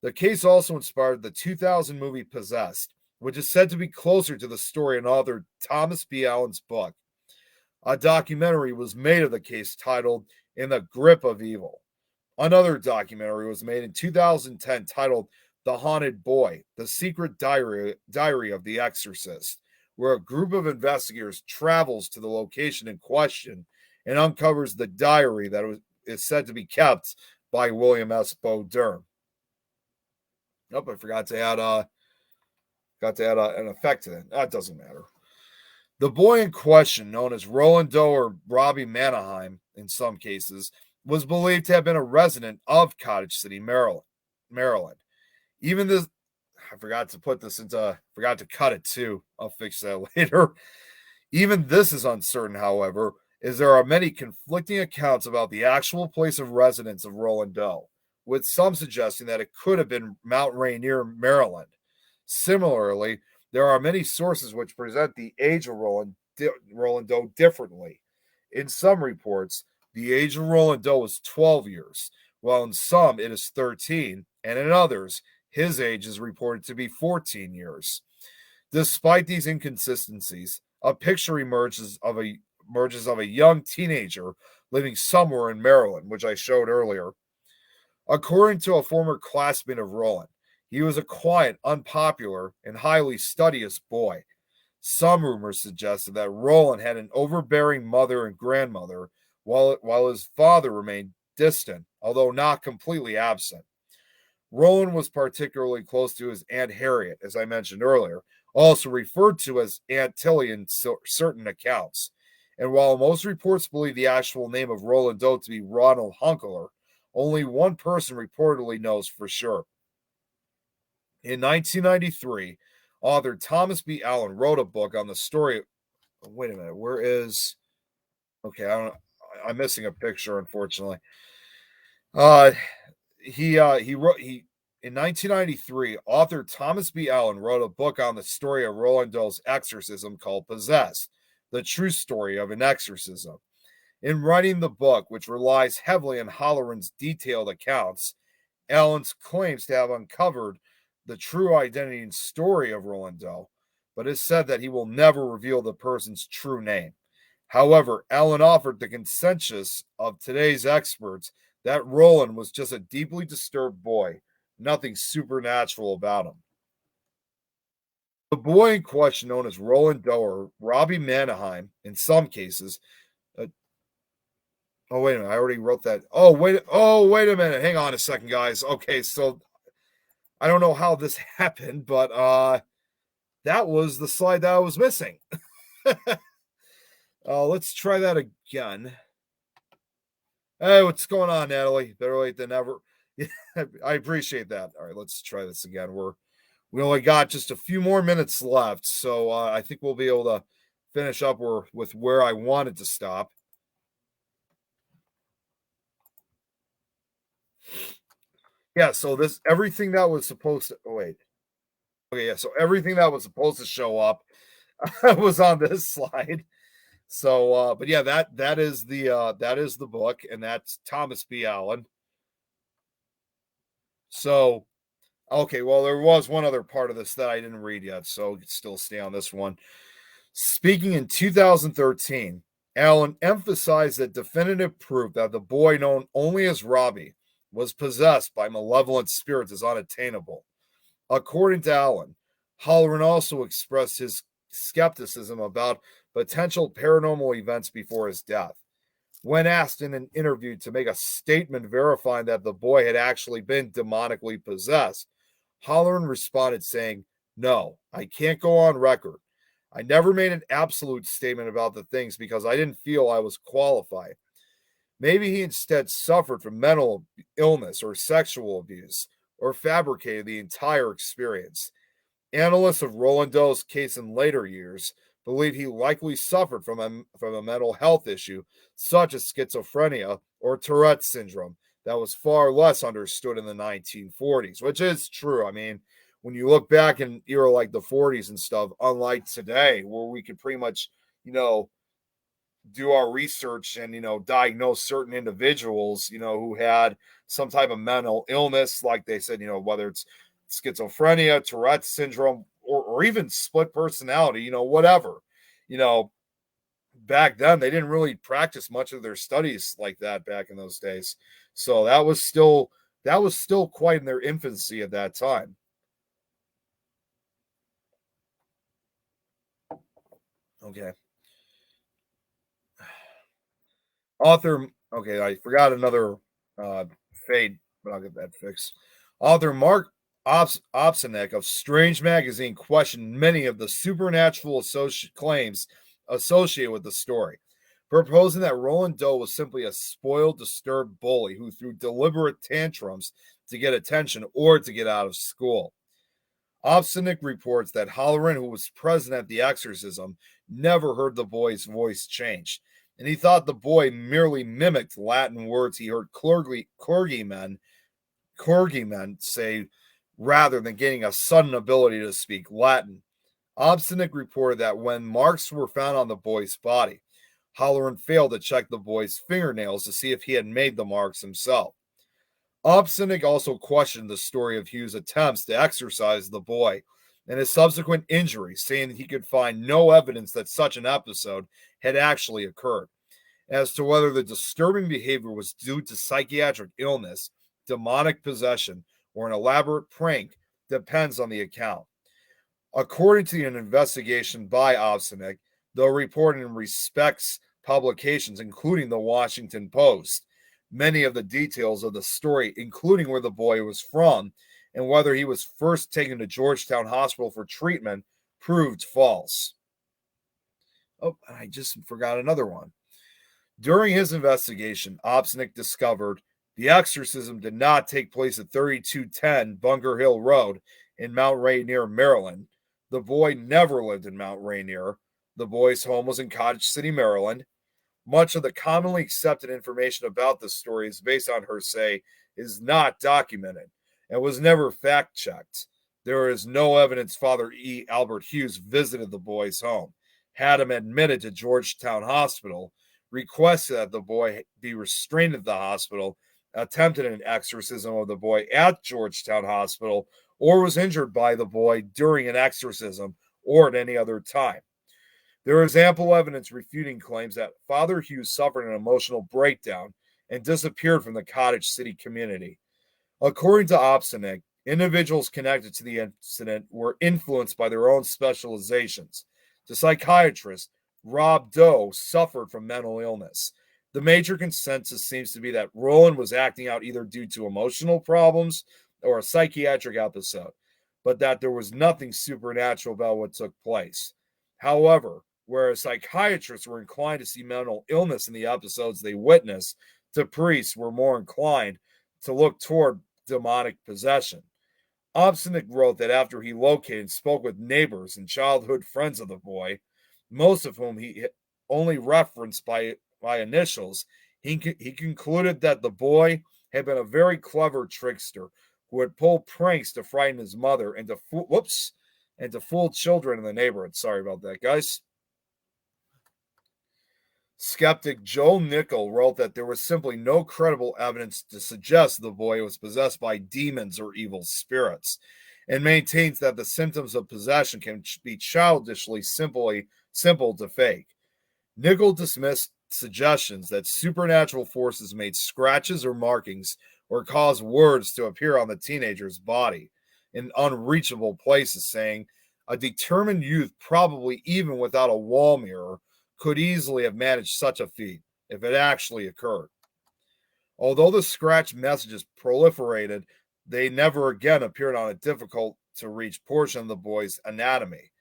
The case also inspired the 2000 movie Possessed, which is said to be closer to the story in author Thomas B. Allen's book. A documentary was made of the case titled In the Grip of Evil. Another documentary was made in 2010 titled The Haunted Boy, The Secret Diary of the Exorcist, where a group of investigators travels to the location in question and uncovers the diary that is said to be kept by William S. Bo Dern. Nope, I forgot to add an effect to that. That doesn't matter. The boy in question, known as Roland Doe or Robbie Mannheim in some cases, was believed to have been a resident of Cottage City, Maryland. Even this, I forgot to cut it too. I'll fix that later. Even this is uncertain, however, as there are many conflicting accounts about the actual place of residence of Roland Doe. with some suggesting that it could have been Mount Rainier, Maryland. Similarly, there are many sources which present the age of Roland Doe differently. In some reports, the age of Roland Doe is 12 years, while in some it is 13, and in others, his age is reported to be 14 years. Despite these inconsistencies, a picture emerges of a young teenager living somewhere in Maryland, which I showed earlier. According to a former classmate of Roland, he was a quiet, unpopular, and highly studious boy. Some rumors suggested that Roland had an overbearing mother and grandmother, while his father remained distant, although not completely absent. Roland was particularly close to his Aunt Harriet, as I mentioned earlier, also referred to as Aunt Tilly in certain accounts. And while most reports believe the actual name of Roland Doe to be Ronald Hunkeler, only one person reportedly knows for sure. In 1993, author Thomas B. Allen wrote a book on the story. Wait a minute, where is? Okay, I'm missing a picture, unfortunately. Uh, he wrote he In 1993, author Thomas B. Allen wrote a book on the story of Roland Doe's exorcism called Possessed, the true story of an exorcism. In writing the book, which relies heavily on Halloran's detailed accounts, Allen's claims to have uncovered the true identity and story of Roland Doe, but has said that he will never reveal the person's true name. However, Allen offered the consensus of today's experts that Roland was just a deeply disturbed boy, nothing supernatural about him. The boy in question, known as Roland Doe or Robbie Mannheim, in some cases. Oh, wait a minute, I already wrote that. Oh, wait a minute. Hang on a second, guys. Okay, so I don't know how this happened, but that was the slide that I was missing. Let's try that again. Hey, what's going on, Natalie? Better late than never. I appreciate that. All right, let's try this again. We only got just a few more minutes left, so I think we'll be able to finish up with where I wanted to stop. Yeah, so everything that was supposed to wait. Okay, yeah, so everything that was supposed to show up was on this slide. So but yeah, that is the book, and that's Thomas B. Allen. So okay, well, there was one other part of this that I didn't read yet, so we can still stay on this one. Speaking in 2013, Allen emphasized that definitive proof that the boy known only as Robbie was possessed by malevolent spirits is unattainable. According to Allen, Halloran also expressed his skepticism about potential paranormal events before his death. When asked in an interview to make a statement verifying that the boy had actually been demonically possessed, Halloran responded saying, "No, I can't go on record. I never made an absolute statement about the things because I didn't feel I was qualified. Maybe he instead suffered from mental illness or sexual abuse or fabricated the entire experience. Analysts of Roland Doe's case in later years believe he likely suffered from a mental health issue such as schizophrenia or Tourette's syndrome that was far less understood in the 1940s, which is true. I mean, when you look back in era like the 40s and stuff, unlike today, where we could pretty much, do our research and diagnose certain individuals who had some type of mental illness, like they said, whether it's schizophrenia, Tourette's syndrome, or even split personality, whatever. Back then they didn't really practice much of their studies like that back in those days, so that was still quite in their infancy at that time. Okay. Author, okay, I forgot another fade, but I'll get that fixed. Author Mark Opsenek of Strange Magazine questioned many of the supernatural claims associated with the story, proposing that Roland Doe was simply a spoiled, disturbed bully who threw deliberate tantrums to get attention or to get out of school. Opsenek reports that Halloran, who was present at the exorcism, never heard the boy's voice change, and he thought the boy merely mimicked Latin words he heard clergymen clergymen say, rather than gaining a sudden ability to speak Latin. Obstinate reported that when marks were found on the boy's body, Halloran failed to check the boy's fingernails to see if he had made the marks himself. Obstinate also questioned the story of Hughes' attempts to exorcise the boy and his subsequent injuries, saying that he could find no evidence that such an episode had actually occurred. As to whether the disturbing behavior was due to psychiatric illness, demonic possession, or an elaborate prank depends on the account. According to an investigation by Obstinate, though reported in respects publications, including the Washington Post, many of the details of the story, including where the boy was from and whether he was first taken to Georgetown Hospital for treatment, proved false. Oh, I just forgot another one. During his investigation, Obstinate discovered the exorcism did not take place at 3210 Bunker Hill Road in Mount Rainier, Maryland. The boy never lived in Mount Rainier. The boy's home was in Cottage City, Maryland. Much of the commonly accepted information about this story is based on hearsay, is not documented, and was never fact-checked. There is no evidence Father E. Albert Hughes visited the boy's home, had him admitted to Georgetown Hospital, requested that the boy be restrained at the hospital, attempted an exorcism of the boy at Georgetown Hospital, or was injured by the boy during an exorcism or at any other time. There is ample evidence refuting claims that Father Hughes suffered an emotional breakdown and disappeared from the Cottage City community. According to Obstinate, individuals connected to the incident were influenced by their own specializations. The psychiatrist, Rob Doe, suffered from mental illness. The major consensus seems to be that Roland was acting out either due to emotional problems or a psychiatric episode, but that there was nothing supernatural about what took place. However, whereas psychiatrists were inclined to see mental illness in the episodes they witnessed, the priests were more inclined to look toward demonic possession. Obstinate wrote that after he located and spoke with neighbors and childhood friends of the boy, most of whom he only referenced by initials, he concluded that the boy had been a very clever trickster who had pulled pranks to frighten his mother and to fool children in the neighborhood. Sorry about that, guys. Skeptic Joe Nickel wrote that there was simply no credible evidence to suggest the boy was possessed by demons or evil spirits, and maintains that the symptoms of possession can be childishly simple to fake. Nickel dismissed suggestions that supernatural forces made scratches or markings or caused words to appear on the teenager's body in unreachable places, saying a determined youth, probably even without a wall mirror, could easily have managed such a feat if it actually occurred. Although the scratch messages proliferated, they never again appeared on a difficult to reach portion of the boy's anatomy.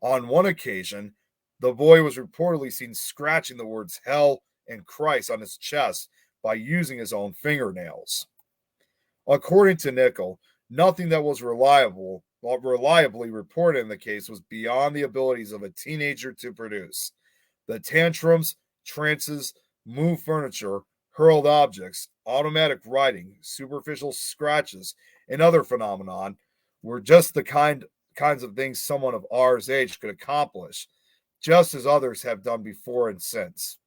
On one occasion, the boy was reportedly seen scratching the words hell and Christ on his chest by using his own fingernails. According to Nickel, nothing that was reliably reported in the case was beyond the abilities of a teenager to produce. The tantrums, trances, moved furniture, hurled objects, automatic writing, superficial scratches, and other phenomenon were just the kinds of things someone of R's age could accomplish, just as others have done before and since.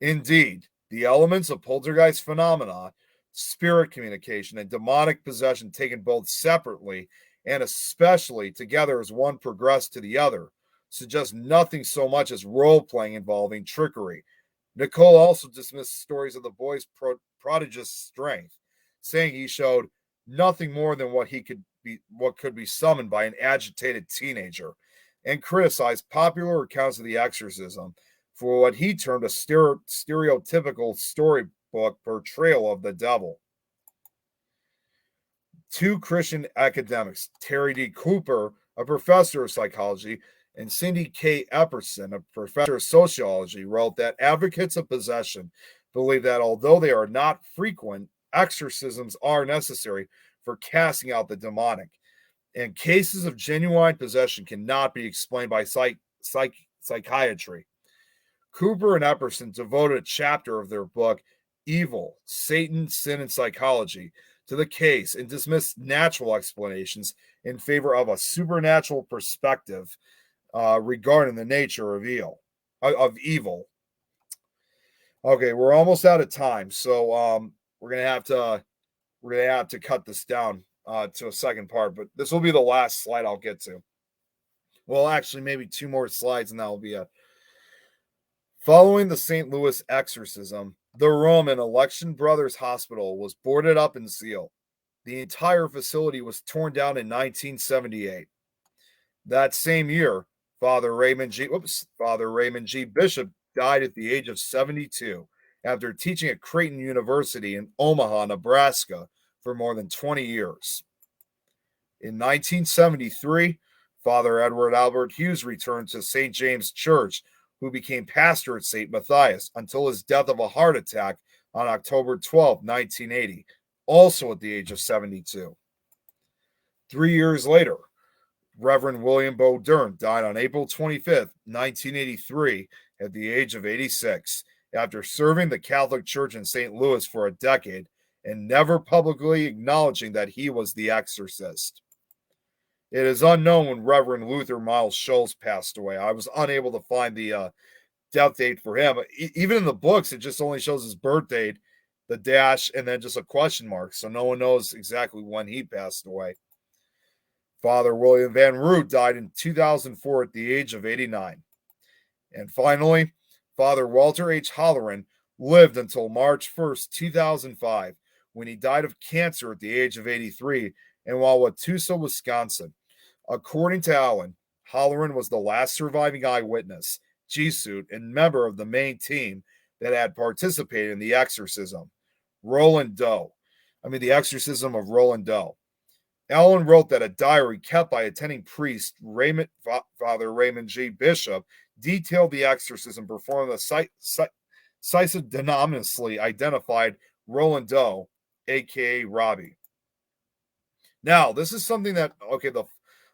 Indeed, the elements of poltergeist phenomena, spirit communication, and demonic possession taken both separately and especially together as one progressed to the other suggest nothing so much as role-playing involving trickery. Nicole also dismissed stories of the boy's prodigious strength, saying he showed nothing more than what could be summoned by an agitated teenager, and criticized popular accounts of the exorcism for what he termed a stereotypical storybook portrayal of the devil. Two Christian academics, Terry D. Cooper, a professor of psychology, and Cindy K. Epperson, a professor of sociology, wrote that advocates of possession believe that although they are not frequent, exorcisms are necessary for casting out the demonic, and cases of genuine possession cannot be explained by psychiatry. Cooper and Epperson devoted a chapter of their book, Evil, Satan, Sin, and Psychology, to the case and dismissed natural explanations in favor of a supernatural perspective regarding the nature of evil. Okay, we're almost out of time, so we're gonna have to cut this down to a second part, but this will be the last slide I'll get to. Well, actually, maybe 2 more slides, and that will be it. Following the St. Louis exorcism, the room in Election Brothers Hospital was boarded up and sealed. The entire facility was torn down in 1978. That same year, Father Raymond G. Bishop died at the age of 72 after teaching at Creighton University in Omaha, Nebraska for more than 20 years. In 1973, Father Edward Albert Hughes returned to St. James Church, who became pastor at St. Matthias until his death of a heart attack on October 12, 1980, also at the age of 72. 3 years later, Reverend William Bodern died on April 25, 1983, at the age of 86, after serving the Catholic Church in St. Louis for a decade and never publicly acknowledging that he was the exorcist. It is unknown when Reverend Luther Miles Scholes passed away. I was unable to find the death date for him. Even in the books, it just only shows his birth date, the dash, and then just a question mark. So no one knows exactly when he passed away. Father William Van Root died in 2004 at the age of 89. And finally, Father Walter H. Holleran lived until March 1st, 2005, when he died of cancer at the age of 83 in Wauwatosa, Wisconsin. According to Allen, Holleran was the last surviving eyewitness, G-Suit, and member of the main team that had participated in the exorcism. The exorcism of Roland Doe. Allen wrote that a diary kept by attending priest Father Raymond G. Bishop detailed the exorcism performed the pseudonymously identified Roland Doe, a.k.a. Robbie. Now, this is something that,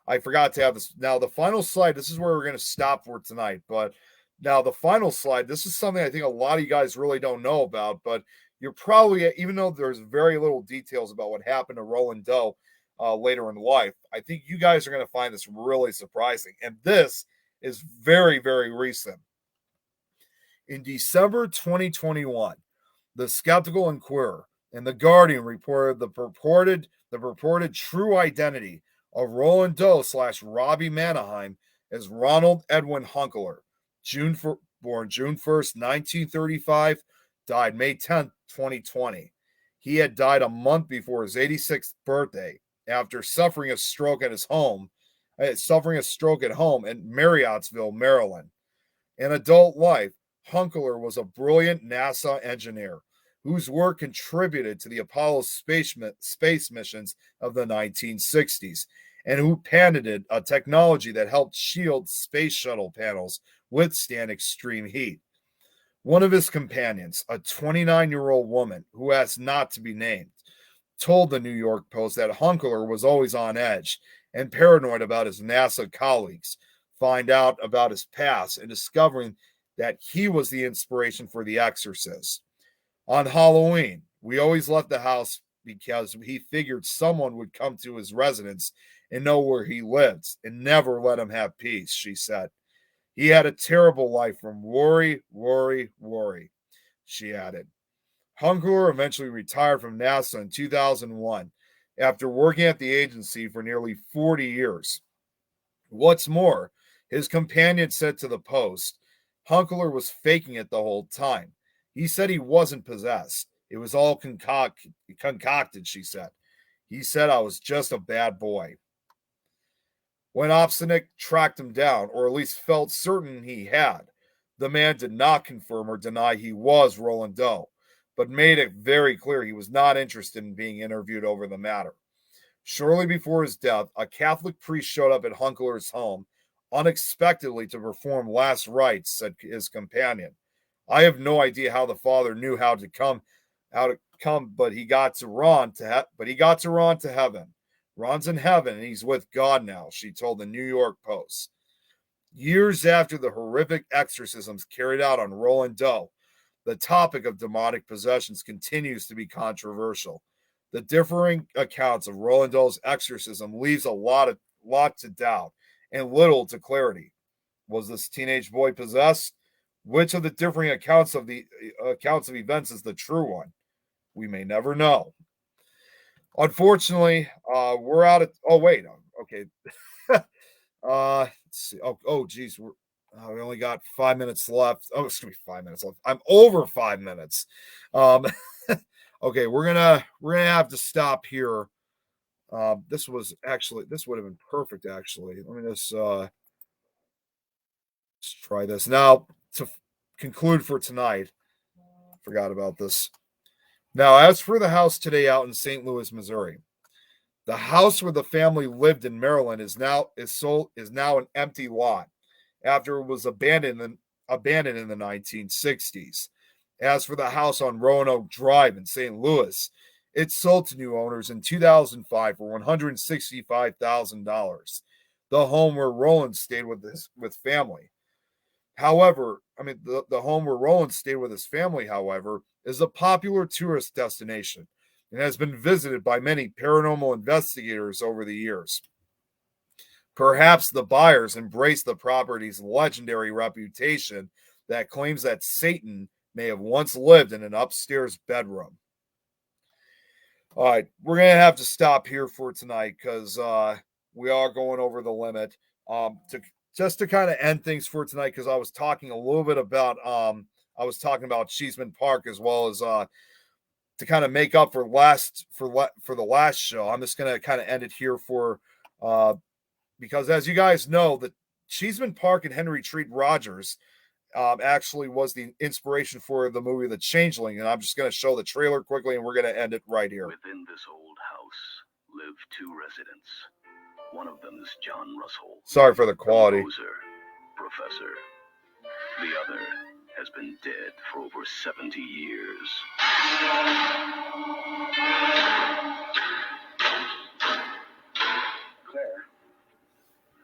I forgot to have this. Now, the final slide, this is where we're going to stop for tonight. But now, the final slide, this is something I think a lot of you guys really don't know about. But you're probably, even though there's very little details about what happened to Roland Doe later in life, I think you guys are going to find this really surprising. And this is very, very recent. In December 2021, the Skeptical Inquirer and the Guardian reported the purported true identity of Roland Doe / Robbie Mannheim as Ronald Edwin Hunkeler, born June 1st, 1935, died May 10th, 2020. He had died a month before his 86th birthday after suffering a stroke at home in Marriottsville, Maryland. In adult life, Hunkeler was a brilliant NASA engineer whose work contributed to the Apollo space missions of the 1960s, and who patented a technology that helped shield space shuttle panels withstand extreme heat. One of his companions, a 29-year-old woman who asked not to be named, told the New York Post that Hunkeler was always on edge and paranoid about his NASA colleagues find out about his past and discovering that he was the inspiration for The Exorcist. On Halloween, we always left the house because he figured someone would come to his residence and know where he lived and never let him have peace, she said. He had a terrible life from worry, she added. Hunkeler eventually retired from NASA in 2001 after working at the agency for nearly 40 years. What's more, his companion said to the Post, Hunkeler was faking it the whole time. He said he wasn't possessed. It was all concocted, she said. He said I was just a bad boy. When Opsinick tracked him down, or at least felt certain he had, the man did not confirm or deny he was Roland Doe, but made it very clear he was not interested in being interviewed over the matter. Shortly before his death, a Catholic priest showed up at Hunkeler's home unexpectedly to perform last rites, said his companion. I have no idea how the father knew how to come, but he got to Ron to heaven. Ron's in heaven and he's with God now, she told the New York Post. Years after the horrific exorcisms carried out on Roland Doe, the topic of demonic possessions continues to be controversial. The differing accounts of Roland Dahl's exorcism leaves a lot to doubt and little to clarity. Was this teenage boy possessed? Which of the differing accounts of events is the true one? We may never know. Unfortunately, we're out of. Oh wait, okay. Let's see. Geez, we only got 5 minutes left. Oh, it's gonna be 5 minutes left. I'm over 5 minutes. Okay, we're gonna have to stop here. This would have been perfect. Actually, let me just let's try this now to conclude for tonight. Forgot about this. Now, as for the house today out in St. Louis, Missouri, the house where the family lived in Maryland is now an empty lot after it was abandoned in the 1960s. As for the house on Roanoke Drive in St. Louis, it sold to new owners in 2005 for $165,000. The home where Roland stayed with family. However, the home where Roland stayed with his family, however, is a popular tourist destination and has been visited by many paranormal investigators over the years. Perhaps the buyers embraced the property's legendary reputation that claims that Satan may have once lived in an upstairs bedroom. All right, we're going to have to stop here for tonight because we are going over the limit. To kind of end things for tonight, because I was talking a little bit about Cheeseman Park, as well as to kind of make up for the last show. I'm just going to kind of end it here because as you guys know, the Cheeseman Park and Henry Treat Rogers actually was the inspiration for the movie The Changeling, and I'm just going to show the trailer quickly, and we're going to end it right here. Within this old house live two residents. One of them is John Russell. Sorry for the quality. Composer, professor. The other has been dead for over 70 years. Claire,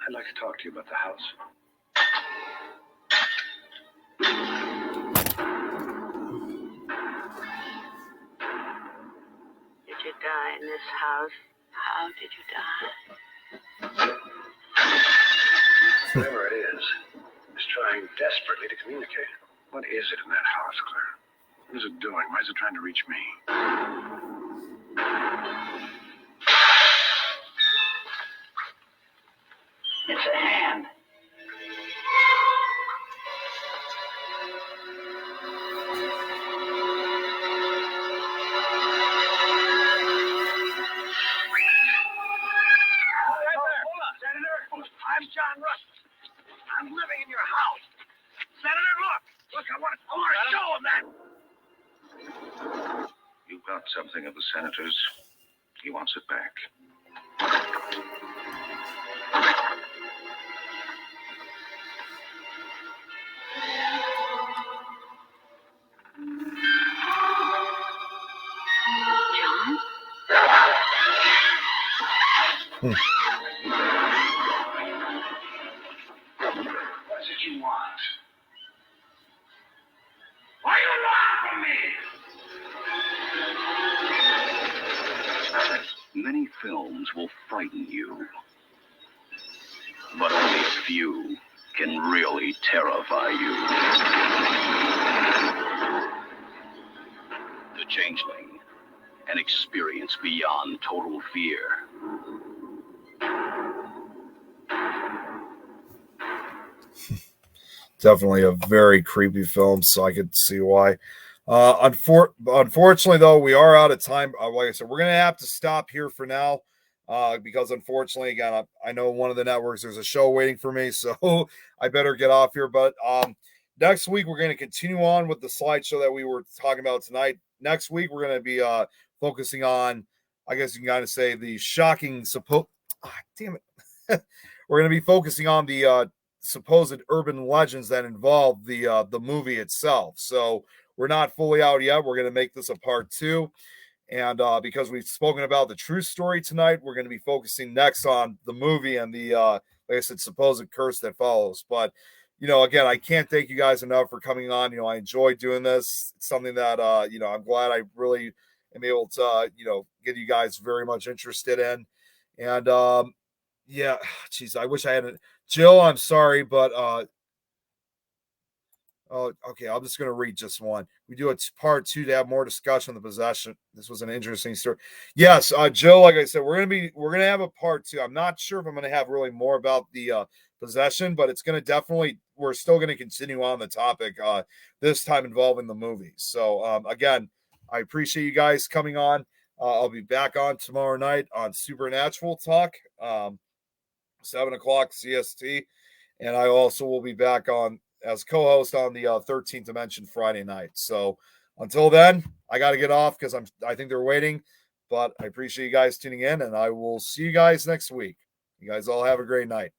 I'd like to talk to you about the house. Did you die in this house? How did you die? Whatever it is trying desperately to communicate. What is it in that house, Claire? What is it doing? Why is it trying to reach me? It's a hand. I'm John Russ. I'm living in your house. Senator, look, I want to show him that. You got something of the senator's. He wants it back. John? What is it you want? What do you want from me? Many films will frighten you, but only a few can really terrify you. The Changeling, an experience beyond total fear. Definitely a very creepy film, so I could see why. Unfortunately, though, we are out of time. Like I said, we're going to have to stop here for now because, unfortunately, again, I know one of the networks, there's a show waiting for me, so I better get off here. But next week, we're going to continue on with the slideshow that we were talking about tonight. Next week, we're going to be focusing on, I guess you can kind of say, the shocking damn it. We're going to be focusing on the supposed urban legends that involve the movie itself. So we're not fully out yet. We're going to make this a part 2. And because we've spoken about the true story tonight, we're going to be focusing next on the movie and the, like I said, supposed curse that follows. But, again, I can't thank you guys enough for coming on. I enjoy doing this. It's something that, I'm glad I really am able to, get you guys very much interested in. And yeah, geez, I wish I had it. Jill, I'm sorry, but oh, okay. I'm just going to read just one. We do a part 2 to have more discussion on the possession. This was an interesting story. Yes, Jill. Like I said, we're going to have a part 2. I'm not sure if I'm going to have really more about the possession, but it's going to definitely. We're still going to continue on the topic. This time involving the movies. So again, I appreciate you guys coming on. I'll be back on tomorrow night on Supernatural Talk, 7:00 CST, and I also will be back on as co-host on the 13th Dimension Friday night. So until then, I got to get off because I think they're waiting. But I appreciate you guys tuning in, and I will see you guys next week. You guys all have a great night.